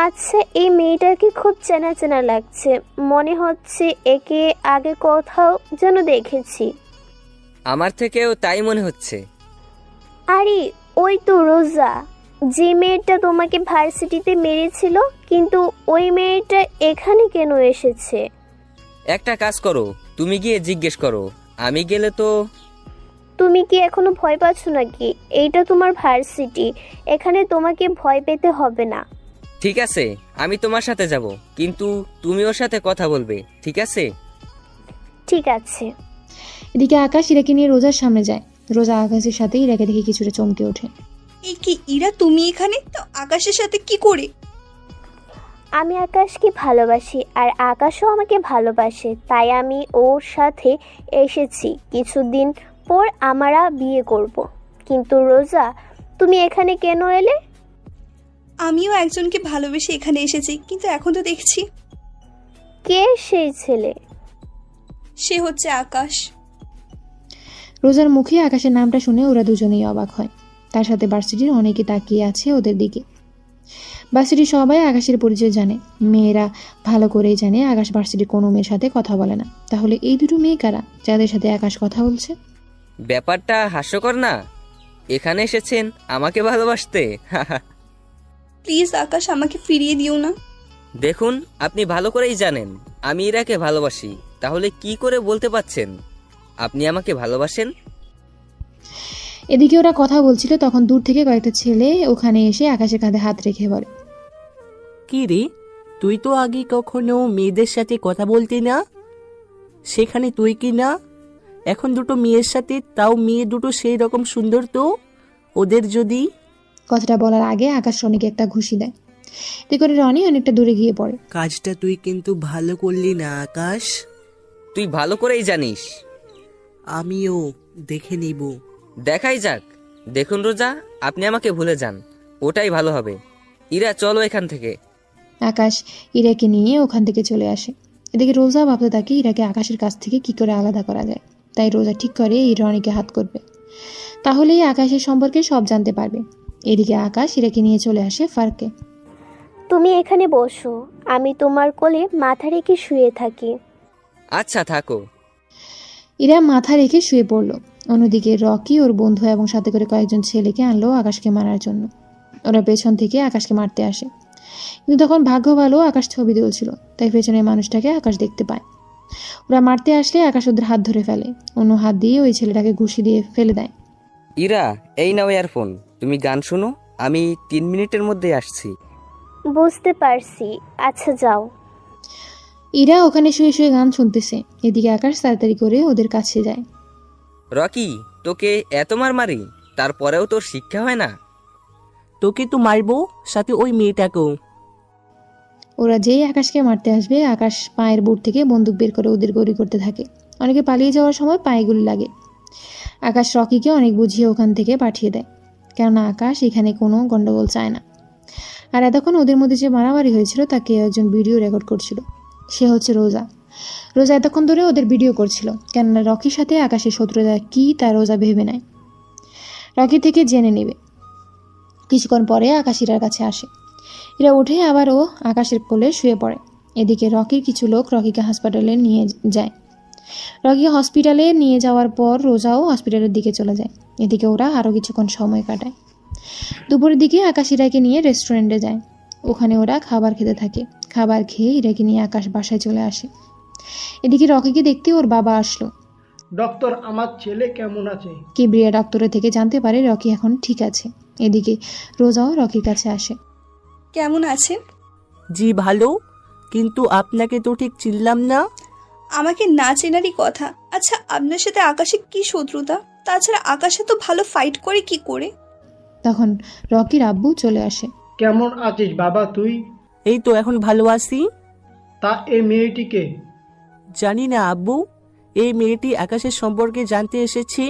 আচ্ছা, এই মেয়েটাকে খুব চেনা চেনা লাগছে, মনে হচ্ছে একে আগে কোথাও যেন দেখেছি। আমার থেকেও তাই মনে হচ্ছে। আরে ওই তো রোজা, যে মেয়েটা তোমাকে ভার্সিটিতে মেরেছিল, কিন্তু ওই মেয়েটা এখানে কেন এসেছে? একটা কাজ করো, তুমি গিয়ে জিজ্ঞেস করো, আমি গেলে তো। তুমি কি এখনো ভয় পাচ্ছ নাকি? এইটা তোমার ভার্সিটি, এখানে তোমাকে ভয় পেতে হবে না। ঠিক আছে, আমি তোমার সাথে যাব, কিন্তু তুমি ওর সাথে কথা বলবে, ঠিক আছে? ঠিক আছে। এদিকে আকাশ ইরাকে নিয়ে রোজার সামনে যায়। রোজা আকাশের সাথে ইরাকে দেখে কিছুটা চমকে ওঠে। এই কি ইরা, তুমি এখানে? তো আকাশের সাথে কি করে? আমি আকাশকে ভালোবাসি আর আকাশও আমাকে ভালোবাসে, তাই আমি ওর সাথে এসেছি। কিছুদিন পর আমরা বিয়ে করব। কিন্তু রোজা, তুমি এখানে কেন এলে? আমিও একজনকে ভালোবেসে এখানে এসেছি, কিন্তু এখন তো দেখছি। কে সেই ছেলে? সে হচ্ছে আকাশ। রোজার মুখে আকাশের নামটা শুনে ওরা দুজনেই অবাক হয়। তার সাথে ভার্সিটির অনেকে তাকিয়ে আছে ওদের দিকে। ভার্সিটির সবাই আকাশের পরিচয় জানে। মেয়েরা ভালো করেই জানে আকাশ ভার্সিটির কোনো মেয়ের সাথে কথা বলে না। তাহলে এই দুটো মেয়ে কারা যাদের সাথে আকাশ কথা বলছে? ব্যাপারটা হাস্যকর না? এখানে এসেছেন আমাকে ভালোবাসতে। প্লিজ আকাশ, আমাকে ফিরিয়ে দিও না। দেখুন, আপনি ভালো করেই জানেন আমি ইরাকে ভালোবাসি, তাহলে কি করে বলতে পারছেন আপনি আমাকে ভালোবাসেন? এদিকে ওরা কথা বলছিল, তখন দূর থেকে কয়েকটা ছেলে ওখানে এসে আকাশের কাঁধে হাত রেখে বলে, কি রে, তুই তো আগে কখনো মেয়েদের সাথে কথা বলতি না, সেখানে তুই কি না এখন দুটো মেয়ের সাথে, তাও মেয়ে দুটো সেই রকম সুন্দর, তো ওদের যদি। কথাটা বলার আগে আকাশ রনিকে একটা ঘুষি দেয়। এতে করে রনি অনেকটা দূরে গিয়ে পড়ে। কাজটা তুই কিন্তু ভালো করলি না আকাশ। তুই ভালো করেই জানিস। আমিও দেখে নিব। দেখাই যাক। দেখুন রোজা, আপনি আমাকে ভুলে যান, ওটাই ভালো হবে। ইরা, চলো এখান থেকে। আকাশ ইরাকে নিয়ে ওখান থেকে চলে আসে। এদিকে রোজা ভাবতে থাকে ইরাকে আকাশের কাছ থেকে কি করে আলাদা করা যায়। তাই রোজা ঠিক করে এই রনিকে হাত করবে, তাহলেই আকাশের সম্পর্কে সব জানতে পারবে। এদিকে আকাশ ইরাকে নিয়ে চলে আসে পার্কে। তুমি এখানে বসো, আমি তোমার কোলে মাথা রেখে শুয়ে থাকি। আচ্ছা, থাকো। ইরা মাথা রেখে শুয়ে পড়ল। অন্যদিকে রকি ওর বন্ধু এবং সাথে করে কয়েকজন ছেলেকে আনলো আকাশকে মারার জন্য। ওরা পেছন থেকে আকাশকে মারতে আসে, কিন্তু তখন ভাগ্য ভালো আকাশ ছবি তুলছিল, তাই পেছনের মানুষটাকে আকাশ দেখতে পায়। ওরা মারতে আসলে আকাশ ওদের হাত ধরে ফেলে, অন্য হাত দিয়ে ওই ছেলেটাকে ঘুষি দিয়ে ফেলে দেয়। ইরা, এই নাও ইয়ারফোন, তুমি গান শোনো, আমি 3 মিনিটের মধ্যে আসছি। বুঝতে পারছি, আচ্ছা যাও। ইরা ওখানে শুয়ে শুয়ে গান শুনতেছে। এদিকে আকাশ তাড়াতাড়ি করে ওদের কাছে যায়। রকি, তোকে এত মার মারি, তারপরেও তোর শিক্ষা হয় না? তোকে তো মারবো, সাথে ওই মেয়েটাকেও। ওরা যেই আকাশকে মারতে আসবে, আকাশ পায়ের বুট থেকে বন্দুক বের করে ওদের গুলি করতে থাকে। অনেকে পালিয়ে যাওয়ার সময় পায়ে গুলি লাগে। আকাশ রকিকে অনেক বুঝিয়ে ওখান থেকে পাঠিয়ে দেয়, কেননা আকাশ এখানে কোনো গন্ডগোল চায় না। আর এতক্ষণ ওদের মধ্যে যে মারামারি হয়েছিল তাকে একজন ভিডিও রেকর্ড করছিল, সে হচ্ছে রোজা। রোজা এতক্ষণ ধরে ওদের ভিডিও করছিল, কেননা রকির সাথে আকাশের শত্রুতা কী তা রোজা ভেবে নেয়, রকি থেকে জেনে নেবে। কিছুক্ষণ পরে আকাশ ইরার কাছে আসে। ইরা উঠে আবার ও আকাশের কোলে শুয়ে পড়ে। এদিকে রকির কিছু লোক রকিকে হাসপাতালে নিয়ে যায়। রকি হসপিটালে নিয়ে যাওয়ার পর রোজাও হসপিটালের দিকে চলে যায়। এদিকে ওরা আরও কিছুক্ষণ সময় কাটায়। দুপুরের দিকে আকাশ ইরাকে নিয়ে রেস্টুরেন্টে যায়। ওখানে ওরা খাবার খেতে থাকে। খাবার খেয়ে ইরাকে নিয়ে আকাশ বাসায় চলে আসে। এদিকে রকিকে দেখতে ওর বাবা আসলো। ডক্টর, আমার ছেলে কেমন আছে? কিবরিয়া ডক্টরের থেকে জানতে পারে রকি এখন ঠিক আছে। এদিকে রোজাও রকির কাছে আসে। কেমন আছেন? জি ভালো, কিন্তু আপনাকে তো ঠিক চিনলাম না। আমাকে না চেনারই কথা। আচ্ছা, আপনার সাথে আকাশে কি শত্রুতা? তাছাড়া আকাশে তো ভালো ফাইট করে কি করে? তখন রকির আব্বু চলে আসে। কেমন আছিস বাবা তুই? এই তো এখন ভালো আছি। তা এই মেয়েটিকে? জানি না আব্বু, এই মেয়েটি আকাশের সম্পর্কে জানতে এসেছে।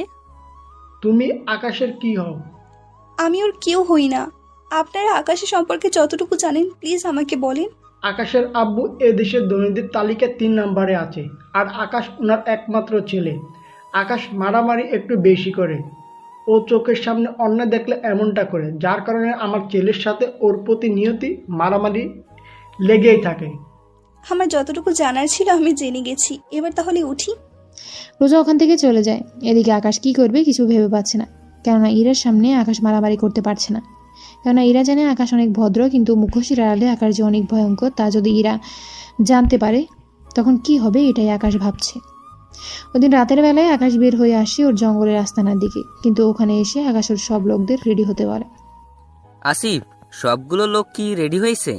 তুমি আকাশের কি হও? আমি ওর কেউ হই না। আপনারা আকাশের সম্পর্কে যতটুকু জানেন প্লিজ আমাকে বলেন। আকাশের আব্বু এ দেশের ধনীদের তালিকায় 3 নম্বরে আছে, আর আকাশ ওনার একমাত্র ছেলে। আকাশ মারামারি একটু বেশি করে, ও চোখের সামনে অন্যায় দেখলে এমনটা করে, যার কারণে আমার ছেলের সাথে ওর প্রতি নিয়তি মারামারি লেগেই থাকে। আমার যতটুকু জানার ছিল আমি জেনে গেছি, এবার তাহলে উঠি। রোজা ওখান থেকে চলে যায়। এদিকে আকাশ কি করবে কিছু ভেবে পাচ্ছে না, কেননা ইরার সামনে আকাশ মারামারি করতে পারছে না। কেননা ইরা জানে আকাশ অনেক ভদ্র, কিন্তু মুখোশির আড়ালে আকাশ যে অনেক ভয়ঙ্কর তা যদি ইরা জানতে পারে তখন কি হবে, এটাই আকাশ ভাবছে। ওদিন রাতের বেলায় আকাশ বের হয়ে আসে ওর জঙ্গলের আস্তানার দিকে, কিন্তু ওখানে এসে আকাশ ওর সব লোকদের রেডি হতে বলে। আসিফ, সবগুলো লোক কি রেডি হয়েছে?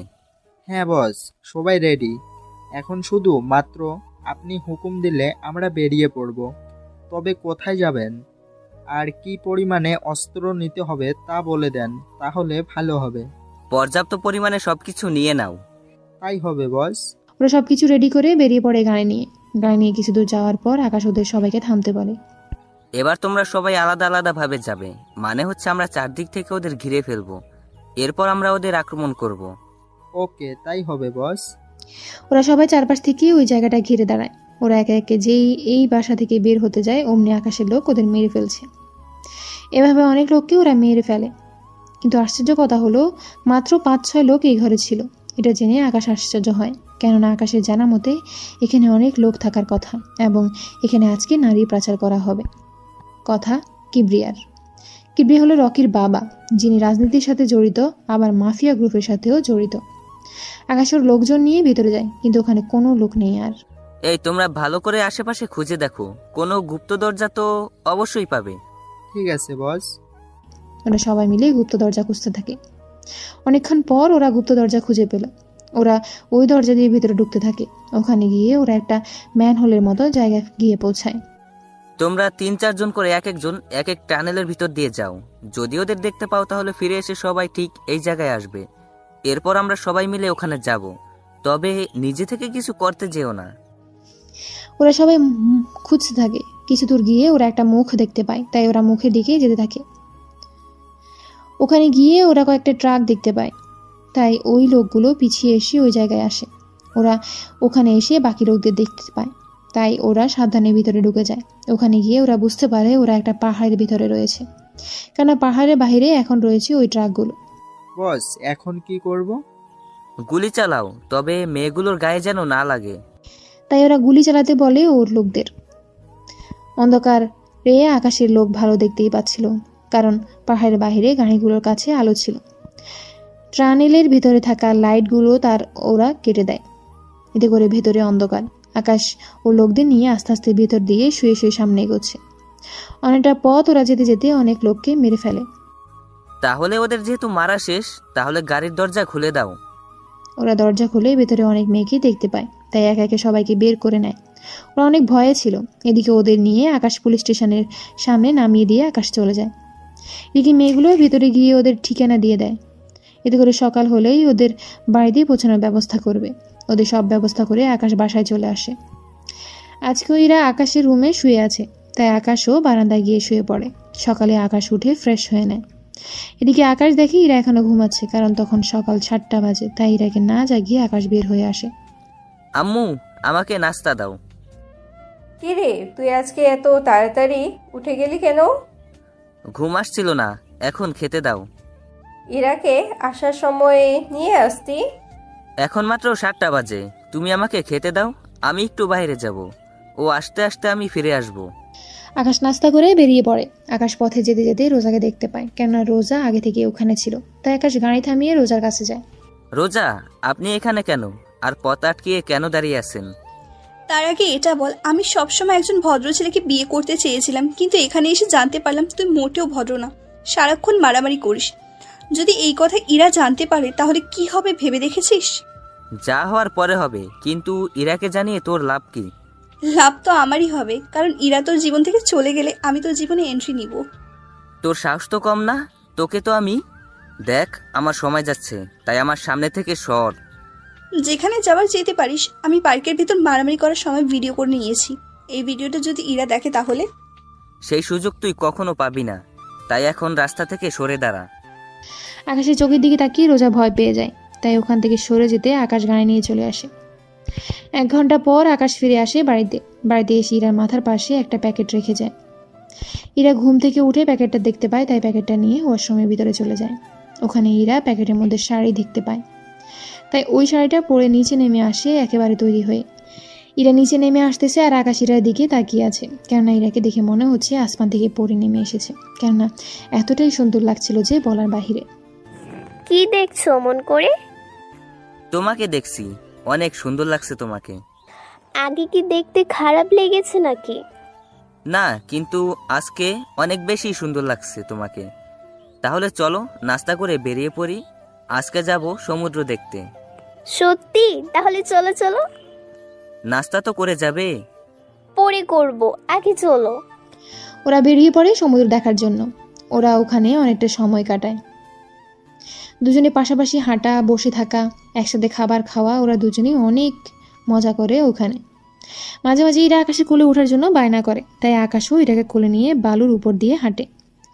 হ্যাঁ বস, সবাই রেডি। এখন শুধু মাত্র আপনি হুকুম দিলে আমরা বেরিয়ে পড়ব। তবে কোথায় যাবেন আর কি পরিমাণে অস্ত্র নিতে হবে তা বলে দেন, তাহলে ভালো হবে। পর্যাপ্ত পরিমাণে সবকিছু নিয়ে নাও। তাই হবে বস। ওরা সবকিছু রেডি করে বেরিয়ে পড়ে গাড়ি নিয়ে কিছু দূর যাওয়ার পর আকাশ ওদের সবাইকে থামতে বলে। এবার তোমরা সবাই আলাদা আলাদা ভাবে যাবে, মানে হচ্ছে আমরা চারদিক থেকে ওদের ঘিরে ফেলবো, এরপর আমরা ওদের আক্রমণ করব। ওকে, তাই হবে বস। ওরা সবাই চারপাশ থেকে ওই জায়গাটা ঘিরে দাঁড়ায়। ওরা একে একে যেই এই বাসা থেকে বের হতে যায় অমনি আকাশের লোক ওদের মেরে ফেলছে। এভাবে অনেক লোককে ওরা মেরে ফেলে, কিন্তু আশ্চর্য কথা হলো মাত্র 5-6 লোক এই ঘরে ছিল। এটা জেনে আকাশ আশ্চর্য হয়, কেননা আকাশের জানা মতে এখানে অনেক লোক থাকার কথা এবং এখানে আজকে নারী পাচার করা হবে। কথা কিবরিয়ার। কিবরিয়া হলো রকির বাবা, যিনি রাজনীতির সাথে জড়িত, আবার মাফিয়া গ্রুপের সাথেও জড়িত। আকাশ ওর লোকজন নিয়ে ভিতরে যায়, কিন্তু ওখানে কোনো লোক নেই। আর এই তোমরা ভালো করে আশেপাশে খুঁজে দেখো, কোনো গুপ্ত দরজা তো অবশ্যই পাবে। ঠিক আছে বস। ওরা সবাই মিলে গুপ্ত দরজা খুঁজতে থাকে। অনেকক্ষণ পর ওরা গুপ্ত দরজা খুঁজে পেল। ওরা ওই দরজা দিয়ে ভিতরে ঢুকতে থাকে। ওখানে গিয়ে ওরা একটা ম্যানহোলের মতো জায়গায় গিয়ে পৌঁছায়। তোমরা 3-4 জন করে এক একজন এক এক টানেলের ভিতর দিয়ে যাও। যদি ওদের দেখতে পাও তাহলে ফিরে এসে সবাই ঠিক এই জায়গায় আসবে। এরপর আমরা সবাই মিলে ওখানে যাব, তবে নিজে থেকে কিছু করতে যেও না। ওরা সবাই খুঁজতে থাকে। কিছু দূর গিয়ে ওরা একটা মুখ দেখতে পায়, তাই ওরা মুখের দিকে যেতে থাকে। ওখানে গিয়ে ওরা কয়েকটা ট্রাক দেখতে পায়, তাই ওই লোকগুলো পিছিয়ে এসে ওই জায়গায় আসে। ওরা ওখানে এসে বাকি লোকদের দেখতে পায়, তাই ওরা সাবধানে ভিতরে ঢুকে যায়। ওখানে গিয়ে ওরা বুঝতে পারে ওরা একটা পাহাড়ের ভিতরে রয়েছে, কেননা পাহাড়ের বাইরে এখন রয়েছে ওই ট্রাকগুলো। বস, এখন কি করব? গুলি চালাও, তবে মেয়েগুলোর গায়ে যেন না লাগে। তাই ওরা গুলি চালাতে বলে ওর লোকদের। অন্ধকার রেয়ে আকাশের লোক ভালো দেখতেই পাচ্ছিল, কারণ পাহাড়ের বাইরে গাড়িগুলোর কাছে আলো ছিল। টানেলের ভিতরে থাকা লাইটগুলো তার ওরা কেটে দেয়, এতে করে ভেতরে অন্ধকার। আকাশ ও লোকদের নিয়ে আস্তে আস্তে ভেতর দিয়ে শুয়ে শুয়ে সামনে এগোচ্ছে। অনেকটা পথ ওরা যেতে যেতে অনেক লোককে মেরে ফেলে। তাহলে ওদের যেহেতু মারা শেষ, তাহলে গাড়ির দরজা খুলে দাও। ওরা দরজা খুলে ভেতরে অনেক মেয়েকে দেখতে পায়, তাই একে একে সবাইকে বের করে নেয়। ওরা অনেক ভয়ে ছিল। এদিকে ওদের নিয়ে আকাশ পুলিশ স্টেশনের সামনে নামিয়ে দিয়ে আকাশ চলে যায়। এদিকে মেয়েগুলো ভেতরে গিয়ে ওদের ঠিকানা দিয়ে দেয়, এতে করে সকাল হলেই ওদের বাড়িতে পৌঁছানোর ব্যবস্থা করবে। ওদের সব ব্যবস্থা করে আকাশ বাসায় চলে আসে। আজকে ওইরা আকাশের রুমে শুয়ে আছে, তাই আকাশও বারান্দায় গিয়ে শুয়ে পড়ে। সকালে আকাশ উঠে ফ্রেশ হয়ে নেয়। এদিকে আকাশ দেখে ইরা এখনো ঘুমাচ্ছে, কারণ তখন সকাল 7টা বাজে, তাই ইরাকে না জাগিয়ে আকাশ বের হয়ে আসে। আম্মু, আমাকে নাস্তা দাও। কিরে, তুই আজকে এত তাড়াতাড়ি উঠে গেলি কেন? ঘুম আসছিল না, এখন খেতে দাও। ইরাকে আসার সময় নিয়ে আসতি। এখন মাত্র 7টা বাজে, তুমি আমাকে খেতে দাও, আমি একটু বাইরে যাব, ও আসতে আসতে আমি ফিরে আসব। আকাশ নাস্তা করে বেরিয়ে পড়ে। আকাশ পথে যেতে যেতে রোজাকে দেখতে পায়, কেননা রোজা আগে থেকে ওখানে ছিল, তাই আকাশ গাড়ি থামিয়ে রোজার কাছে যায়। রোজা, আপনি এখানে কেন, আর পথ আটকিয়ে কেন দাঁড়িয়ে আছেন? তার আগে এটা বল, আমি সবসময় একজন ভদ্র ছেলেকে বিয়ে করতে চেয়েছিলাম, কিন্তু এখানে এসে জানতে পারলাম তুই মোটেও ভদ্র না, সারাক্ষণ মারামারি করিস। যদি এই কথা ইরা জানতে পারে তাহলে কি হবে ভেবে দেখেছিস? যা হওয়ার পরে হবে, কিন্তু ইরাকে জানিয়ে তোর লাভ কি? লাভ তো আমারই হবে, কারণ ইরা তোর জীবন থেকে চলে গেলে আমি তোর জীবনে এন্ট্রি নিব। তোর সাহস তো কম না, তোকে তো আমি দেখ, আমার সময় যাচ্ছে, তাই আমার সামনে থেকে সর। যেখানে যাবার যেতে পারিস। আমি পার্কের ভিতর মারামারি করার সময় ভিডিও করে নিয়েছি, এই ভিডিওটা যদি ইরা দেখে তাহলে? সেই সুযোগ তুই কখনো পাবি না। তাই এখন রাস্তা থেকে সরে দাঁড়া। আকাশের চোখের দিকে তাকিয়ে রোজা ভয় পেয়ে যায়, তাই ওখান থেকে সরে যেতে আকাশ গাড়ি নিয়ে চলে আসে। 1 ঘন্টা পর আকাশ ফিরে আসে বাড়িতে এসে ইরার মাথার পাশে একটা প্যাকেট রেখে যায়। ইরা ঘুম থেকে উঠে প্যাকেটটা দেখতে পায়, তাই প্যাকেটটা নিয়ে ওয়াশরুমের ভিতরে চলে যায়। ওখানে ইরা প্যাকেটের মধ্যে শাড়ি দেখতে পায়, তাই ওই শাড়িটা পরে নিচে নেমে আসে একেবারে তৈরি হয়ে। ইরা নিচে নেমে আসতেছে আর আকাশ ইরার দিকে তাকিয়ে আছে, কেননা ইরাকে দেখে মনে হচ্ছে আসমান থেকে পরে নেমে এসেছে, কেননা এতটাই সুন্দর লাগছিল যে বলার বাহিরে। কি দেখছো মন করে? তোমাকে দেখছি, অনেক সুন্দর লাগছে তোমাকে। আগে কি দেখতে খারাপ লেগেছে নাকি? না, কিন্তু আজকে অনেক বেশি সুন্দর লাগছে তোমাকে। তাহলে চলো নাস্তা করে বেরিয়ে পড়ি, আজকে যাব সমুদ্র দেখতে। সত্যি? তাহলে চলো চলো। নাস্তা তো করে যাবে? পরে করব, আগে চলো। ওরা বেরিয়ে পড়ে সমুদ্র দেখার জন্য। ওরা ওখানে অনেকটা সময় কাটায়, দুজনে পাশাপাশি হাঁটা, বসে থাকা, একসাথে খাবার খাওয়া। ওরা দুজনেই অনেক মজা করে ওখানে। মাঝে মাঝে ইরা আকাশে কোলে ওঠার জন্য বায়না করে, তাই আকাশও ইরাকে কোলে নিয়ে বালুর উপর দিয়ে হাঁটে।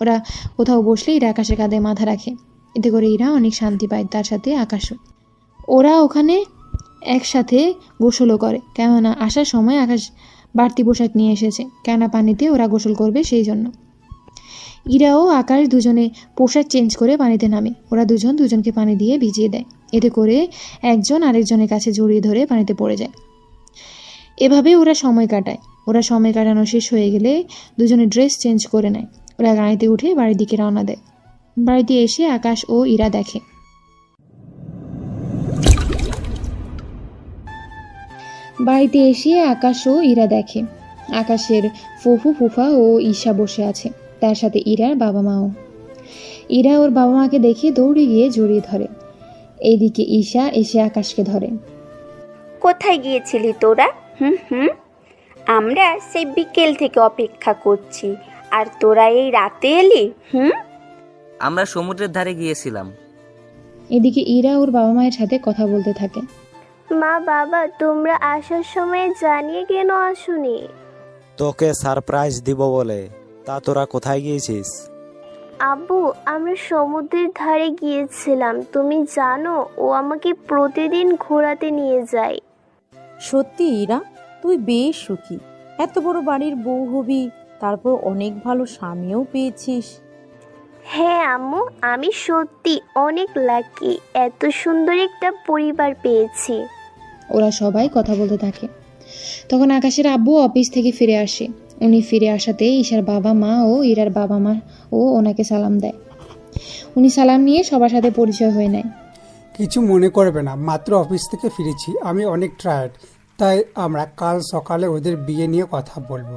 ওরা কোথাও বসলে ইরা আকাশের কাঁধে মাথা রাখে, এতে করে ইরা অনেক শান্তি পায়, তার সাথে আকাশও। ওরা ওখানে একসাথে গোসলও করে, কেননা আসার সময় আকাশ বাড়তি পোশাক নিয়ে এসেছে, কেননা পানিতে ওরা গোসল করবে সেই জন্য। ইরা ও আকাশ দুজনে পোশাক চেঞ্জ করে পানিতে নামে। ওরা দুজনকে পানি দিয়ে ভিজিয়ে দেয়, এতে করে একজন আরেকজনের কাছে জড়িয়ে ধরে পানিতে পড়ে যায়। এভাবে ওরা সময় কাটায়। ওরা সময় কাটানো শেষ হয়ে গেলে দুজনে ড্রেস চেঞ্জ করে নেয়। ওরা গাড়িতে উঠে বাড়ির দিকে রওনা দেয়। বাড়িতে এসে আকাশ ও ইরা দেখে আকাশের ফুফু ফুফা ও ঈশা বসে আছে, তার সাথে ইরার বাবা মাও। ইরা ওর বাবা মাকে দেখে দৌড়ে গিয়ে জড়িয়ে ধরে। এইদিকে ঈশা এসে আকাশকে ধরে। কোথায় গিয়েছিলি তোরা? আমরা সেই বিকেল থেকে অপেক্ষা করছি, আর তোরা এই রাতে এলি? আমরা সমুদ্রের ধারে গিয়েছিলাম। এদিকে ইরা ওর বাবা মায়ের সাথে কথা বলতে থাকে। মা বাবা, তোমরা আসার সময় জানিয়ে কেন আসুনি? তোকে সারপ্রাইজ দিব বলে। তা তোরা কোথায় গিয়েছিস? আব্বু, আমরা সমুদ্রের ধারে গিয়েছিলাম। তুমি জানো, ও আমাকে প্রতিদিন ঘোরাতে নিয়ে যায়। সত্যি ইরা, তুই বেশ সুখী। এত বড় বাড়ির বউ হবি, তারপর অনেক ভালো স্বামীও পেয়েছিস। হ্যাঁ আম্মু, আমি সত্যি অনেক লাকি, এত সুন্দর একটা পরিবার পেয়েছি। ওরা সবাই কথা বলতে থাকে। তখন আকাশের আব্বু অফিস থেকে ফিরে আসে। উনি ফিরে আসাতে ঈশার বাবা মা ও ইরার বাবা মা ও ওনাকে সালাম দেয়। উনি সালাম নিয়ে সবার সাথে পরিচয় হয়ে নেয়। কিছু মনে করবে না, মাত্র অফিস থেকে ফিরেছি, আমি অনেক টায়ার্ড, তাই আমরা কাল সকালে ওদের বিয়ে নিয়ে কথা বলবো।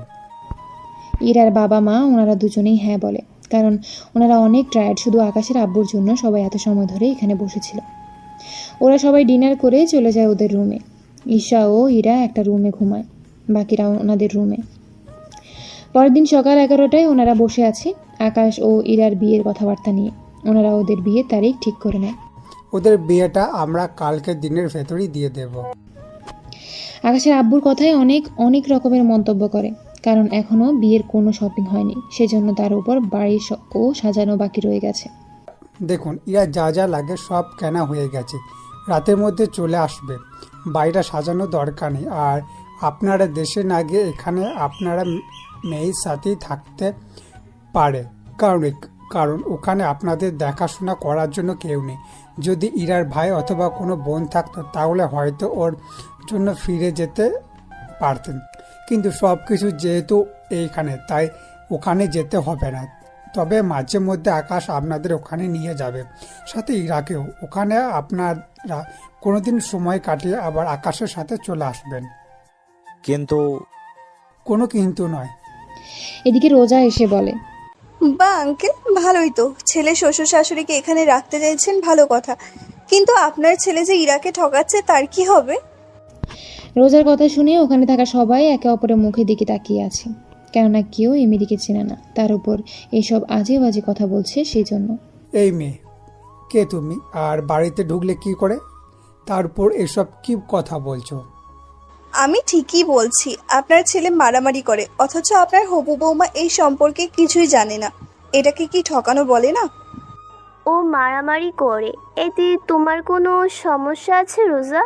ইরার বাবা মা ওনারা দুজনেই হ্যাঁ বলে, কারণ ওনারা অনেক টায়ার্ড। শুধু আকাশের আব্বুর জন্য সবাই এত সময় ধরে এখানে বসেছিল। ওরা সবাই ডিনার করে চলে যায় ওদের রুমে। ঈশা ও ইরা একটা রুমে ঘুমায়, বাকিরা ওনাদের রুমে। পরের দিন সকাল 11টায় ওনারা বসে আছে আকাশ ও ইরার বিয়ের কথাবার্তা নিয়ে। ওনারা ওদের বিয়ের তারিখ ঠিক করে নেয়। ওদের বিয়েটা আমরা কালকে দিনের ভেতরেই দিয়ে দেব। আকাশের আব্বুর কথায় অনেক রকমের মন্তব্য করে, কারণ এখনো বিয়ের কোনো শপিং হয়নি, সেজন্য তার উপর বাড়ি ও সাজানো বাকি রয়ে গেছে। দেখুন, ইরা যা যা লাগে সব কেনা হয়ে গেছে, রাতের মধ্যে চলে আসবে। বাড়িটা সাজানো দরকার নেই। আর আপনারা দেশে না গিয়ে এখানে আপনারা মেয়ের সাথেই থাকতে পারে, কারণ ওখানে আপনাদের দেখাশোনা করার জন্য কেউ নেই। যদি ইরার ভাই অথবা কোনো বোন থাকতো তাহলে হয়তো ওর জন্য ফিরে যেতে পারতেন, কিন্তু সব কিছু যেহেতু এইখানে, তাই ওখানে যেতে হবে না। তবে মাঝে মধ্যে আকাশ আপনাদের ওখানে নিয়ে যাবে, সাথে ইরাকেও। ওখানে আপনারা কোনোদিন সময় কাটিয়ে আবার আকাশের সাথে চলে আসবেন। কিন্তু কোনো কিন্তু নয়। এদিকে রোজা এসে বলে, বা আঙ্কেল, ভালোই তো, ছেলে শ্বশুর শাশুড়িকে এখানে রাখতে চাইছেন, ভালো কথা, কিন্তু আপনার ছেলে যে ইরাকে ঠকাচ্ছে তার কি হবে? রোজার কথা শুনে ওখানে থাকা সবাই একে অপরের মুখের দিকে তাকিয়ে আছে, কেননা কেউ এমিলিকে চেনে না, তার উপর এইসব আজে বাজে কথা বলছে সেই জন্য। এই মেয়ে, কে তুমি? আর বাড়িতে ঢুকলে কি করে? তারপর এসব কি কথা বলছো? আমি ঠিকই বলছি, আপনার ছেলে মারামারি করে, অথচ আপনার হবু বৌমা এই সম্পর্কে কিছুই জানে না। এটাকে কি ঠকানো বলে না? ও মারামারি করে, এতে তোমার কোনো সমস্যা আছে রোজা?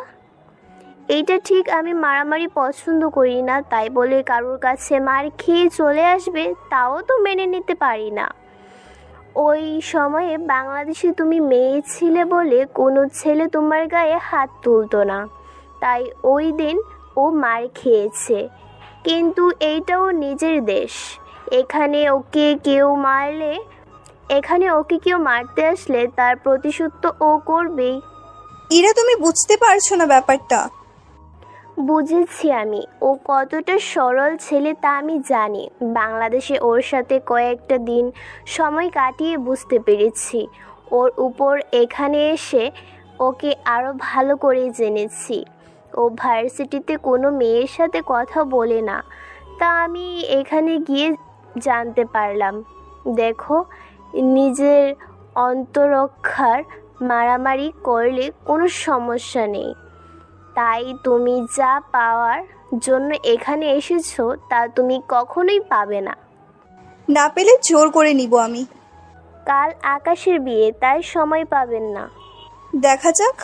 এইটা ঠিক, আমি মারামারি পছন্দ করি না, তাই বলে কারোর কাছে মার খেয়ে চলে আসবে তাও তো মেনে নিতে পারি না। ওই সময়ে বাংলাদেশে তুমি মেয়ে ছিলে বলে কোনো ছেলে তোমার গায়ে হাত তুলতো না, তাই ওই দিন ও মার খেয়েছে। কিন্তু এইটাও নিজের দেশ, এখানে ওকে কেউ মারতে আসলে তার প্রতিশোধ তো ও করবেই। ইরা, তুমি বুঝতে পারছো না ব্যাপারটা। বুঝেছি আমি, ও কতটা সরল ছেলে তা আমি জানি। বাংলাদেশে ওর সাথে কয়েকটা দিন সময় কাটিয়ে বুঝতে পেরেছি। ওর উপর এখানে এসে ওকে আরও ভালো করে জেনেছি। ও ভার্সিটিতে কোনো মেয়ের সাথে কথা বলে না, তা আমি এখানে গিয়ে জানতে পারলাম। দেখো, নিজের অন্তরক্ষার মারামারি করলে কোনো সমস্যা নেই, তাই তুমি যা পাওয়ার জন্য এখানে এসেছো তা তুমি কখনোই পাবে না। না পেলে জোর করে নিব আমি। কাল আকাশের বিয়ে, তাই সময় পাবেন না। দেখা যাক।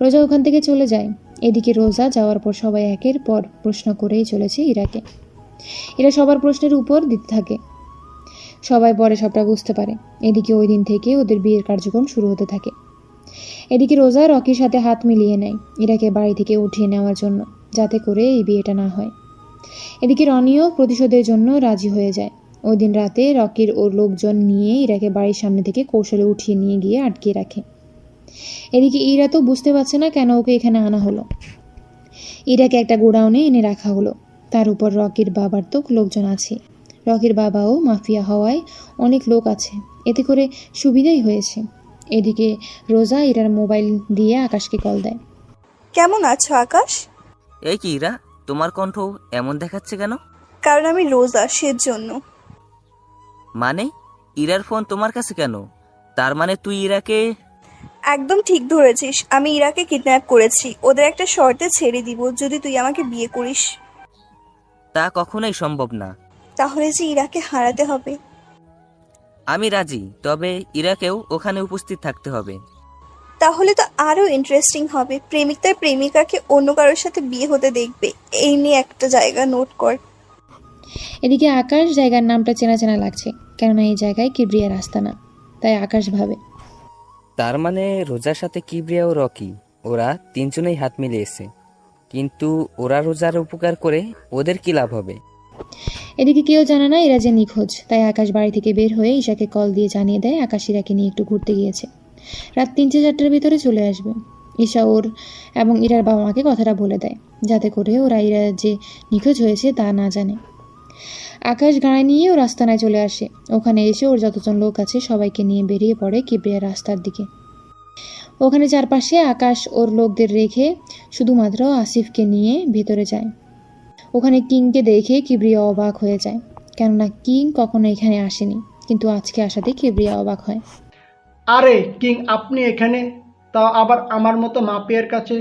রোজা ওখান থেকে চলে যায়। এদিকে রোজা যাওয়ার পর সবাই একের পর প্রশ্ন করেই চলেছে ইরাকে। এরা সবার প্রশ্নের উপর দিতে থাকে। সবাই পরে সবটা বুঝতে পারে। এদিকে ওই দিন থেকে ওদের বিয়ের কার্যক্রম শুরু হতে থাকে। এদিকে রোজা রকির সাথে হাত মিলিয়ে নেয় ইরাকে বাড়ি থেকে উঠিয়ে নেওয়ার জন্য, যাতে করে এই বিয়েটা না হয়। এদিকে রনিও প্রতিশোধের জন্য রাজি হয়ে যায়। ওই দিন রাতে রকির ওর লোকজন নিয়ে ইরাকে বাড়ির সামনে থেকে কৌশলে উঠিয়ে নিয়ে গিয়ে আটকিয়ে রাখে। এদিকে ইরা তো বুঝতে পারছে না কেন ওকে এখানে আনা হলো। ইরাকে একটা গোডাউনে এনে রাখা হলো। তার উপর রকির বাবার তো লোকজন আছে। রকির বাবাও মাফিয়া হওয়ায় অনেক লোক আছে, এতে করে সুবিধাই হয়েছে। এদিকে রোজা ইরার মোবাইল দিয়ে আকাশকে কল দেয়। কেমন আছো আকাশ? এই কি ইরা, তোমার কণ্ঠ এমন দেখাচ্ছে কেন? কারণ আমি রোজা, সেজন্য। মানে ইরার ফোন তোমার কাছে কেন? তার মানে তুই ইরাকে... একদম ঠিক ধরেছিস, আমি ইরাকে কিডন্যাপ করেছি। ওদের একটা শর্তে ছেড়ে দিব, যদি তুই আমাকে বিয়ে করিস। তা কখনোই সম্ভব না। তাহলে যে ইরাকে হারাতে হবে। আমি রাজি, তবে ইরাকেও ওখানে উপস্থিত থাকতে হবে। তাহলে তো আরো ইন্টারেস্টিং হবে। প্রেমিক তার প্রেমিকাকে অন্য কারোর সাথে বিয়ে হতে দেখবে। এই নিয়ে একটা জায়গা নোট কর। এদিকে আকাশ জায়গার নামটা চেনা চেনা লাগছে, কেননা এই জায়গায় কিবরিয়ার আস্তানা। তাই আকাশ ভাবে, তার মানে রোজার সাথে কিবরিয়া ও রকি ওরা তিনজনেই হাত মিলিয়েছে, কিন্তু ওরা রোজার উপকার করে ওদের কি লাভ হবে? এদিকে কেউ জানে না এরা যে নিখোঁজ। তাই আকাশ বাড়ি থেকে বের হয়ে ঈশাকে কল দিয়ে জানিয়ে দেয় আকাশ ইরাকে নিয়ে একটু ঘুরতে গিয়েছে, রাত 3-4টার ভিতরে চলে আসবে। ঈশা ওর এবং ইরার বাবা মাকে কথাটা বলে দেয়, যাতে করে ওরা ইরা যে নিখোঁজ হয়েছে তা না জানে। আকাশ গাড়ি নিয়ে ওর আস্তানায় চলে আসে। ওখানে এসে ওর যতজন লোক আছে সবাইকে নিয়ে বেরিয়ে পড়ে কিবরিয়ার রাস্তার দিকে। ওখানে চারপাশে আকাশ ওর লোকদের রেখে শুধুমাত্র আসিফকে নিয়ে ভেতরে যায়। ওখানে কিংকে দেখে কিবরিয়া অবাক হয়ে যায়, কেননা কিং কখনো এখানে আসেনি, কিন্তু আজকে আসাতে কিবরিয়া অবাক হয়। আরে কিং, আপনি এখানে, তাও আবার আমার মতো মাফিয়ার কাছে?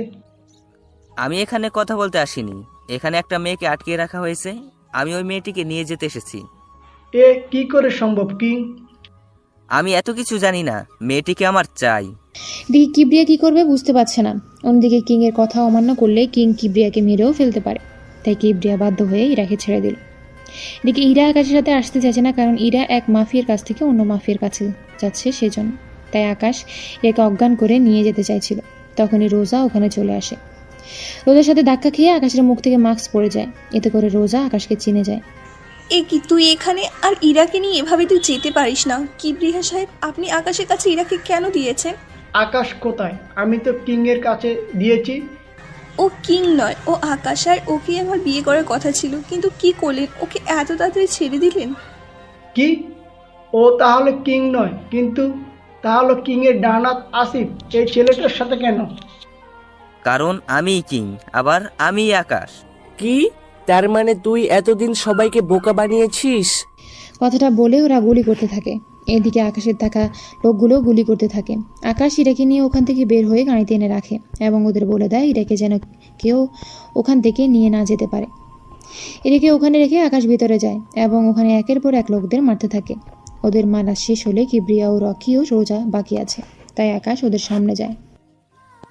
আমি এখানে কথা বলতে আসিনি, এখানে একটা মেয়েকে আটকিয়ে রাখা হয়েছে, আমি ওই মেয়েটিকে নিয়ে যেতে এসেছি। এ কি করে সম্ভব কিং? আমি এত কিছু জানি না, মেয়েটিকে আমার চাই। দিকে কিবরিয়া কি করবে বুঝতে পারছে না। অন্যদিকে কিং এর কথা অমান্য করলে কিং কিবরিয়াকে মেরেও ফেলতে পারে, তাই কিবরিয়া বাধ্য হয়ে ইরাকে ছেড়ে দিল। এদিকে ইরা আকাশের সাথে আসতে চাইছে না, কারণ ইরা এক মাফিয়ার কাছ থেকে অন্য মাফিয়ার কাছে যাচ্ছে সেজন্য। তাই আকাশ একে অজ্ঞান করে নিয়ে যেতে চাইছিল। তখনই রোজা ওখানে চলে আসে। রোজার সাথে ধাক্কা খেয়ে আকাশের মুখ থেকে মাস্ক পড়ে যায়, এতে করে রোজা আকাশকে চিনে যায়। এ কি, তুই এখানে? আর ইরাকে নিয়ে এভাবে তুই যেতে পারিস না। কিবরিয়া সাহেব, আপনি আকাশের কাছে ইরাকে কেন দিয়েছেন? আকাশ কোথায়? আমি তো কিং এর কাছে দিয়েছি। ও কিং নয়, ও আকাশ, আর ওকে আমার বিয়ে করার কথা ছিল, কিন্তু কি করলেন? ওকে এত তাড়াতাড়ি ছেড়ে দিলেন। কি? ও তাহলে কিং নয়, কিন্তু তাহলে কিং এর ডানাত আসিফ এই ছেলেটার সাথে কেন? কারণ আমি কিং, আবার আমি আকাশ। কি? তার মানে তুই এতদিন সবাইকে বোকা বানিয়েছিস? কথাটা বলে ওরা গুলি করতে থাকে। এদিকে আকাশের থাকা লোকগুলো গুলি করতে থাকে। আকাশ ইরাকে নিয়ে ওখান থেকে বের হয়ে গাড়িতে এনে রাখে এবং ওদের বলে দেয় ইরাকে যেন কেউ ওখান থেকে নিয়ে না যেতে পারে। ইরাকে ওখানে রেখে আকাশ ভিতরে যায় এবং ওখানে একের পর এক লোকদের মারতে থাকে। ওদের মারা শেষ হলে কিবরিয়া ও রকি ও রোজা বাকি আছে, তাই আকাশ ওদের সামনে যায়।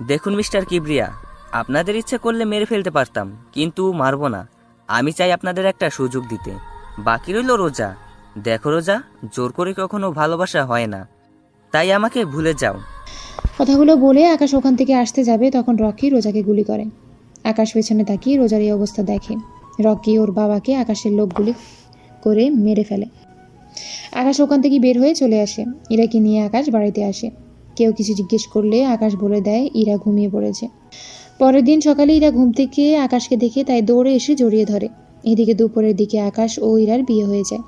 দেখুন মিস্টার কিবরিয়া, আপনাদের ইচ্ছে করলে মেরে ফেলতে পারতাম, কিন্তু মারবো না। আমি চাই আপনাদের একটা সুযোগ দিতে। বাকি রইল রোজা। দেখো রোজা, জোর করে কখনো ভালোবাসা হয় না, তাই আমাকে ভুলে যাও। কথাগুলো বলে আকাশ ওখান থেকে আসতে যাবে, তখন রকি রোজাকে গুলি করে। আকাশ পেছনে তাকিয়ে রোজার এই অবস্থা দেখে। রকি ওর বাবাকে আকাশের লোক গুলি করে মেরে ফেলে। আকাশ ওখান থেকে বের হয়ে চলে আসে। ইরাকে নিয়ে আকাশ বাড়িতে আসে। কেউ কিছু জিজ্ঞেস করলে আকাশ বলে দেয় ইরা ঘুমিয়ে পড়েছে। পরের দিন সকালে ইরা ঘুম থেকে আকাশকে দেখে তাই দৌড়ে এসে জড়িয়ে ধরে। এদিকে দুপুরের দিকে আকাশ ও ইরার বিয়ে হয়ে যায়।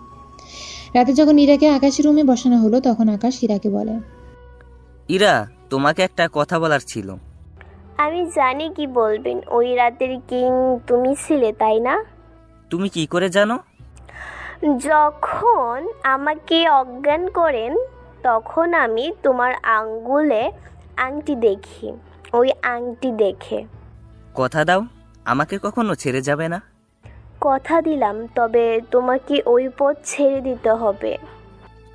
রাতে যখন ইরাকে আকাশের রুমে বসানো হলো, তখন আকাশ ইরাকে বলে, ইরা, তোমাকে একটা কথা বলার ছিল। আমি জানি কি বলবেন, ওই রাতের কিং তুমি ছিলে তাই না? তুমি কি করে জানো? যখন আমাকে অজ্ঞান করেন তখন আমি তোমার আঙ্গুলে আংটি দেখি, ওই আংটি দেখে। কথা দাও, আমাকে কখনো ছেড়ে যাবে না? কথা দিলাম, তবে তোমাকে ওই পথ ছেড়ে দিতে হবে।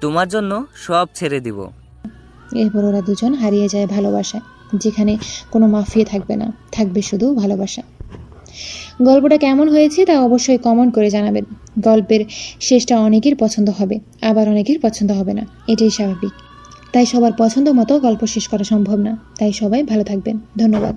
তোমার জন্য সব ছেড়ে দিব। এরপর ওরা দুজন হারিয়ে যায় ভালোবাসায়, যেখানে কোনো মাফিয়া থাকবে না, থাকবে শুধু ভালোবাসা। গল্পটা কেমন হয়েছে তা অবশ্যই কমেন্ট করে জানাবেন। গল্পের শেষটা অনেকের পছন্দ হবে, আবার অনেকের পছন্দ হবে না, এটাই স্বাভাবিক। তাই সবার পছন্দ মতো গল্প শেষ করা সম্ভব না। তাই সবাই ভালো থাকবেন। ধন্যবাদ।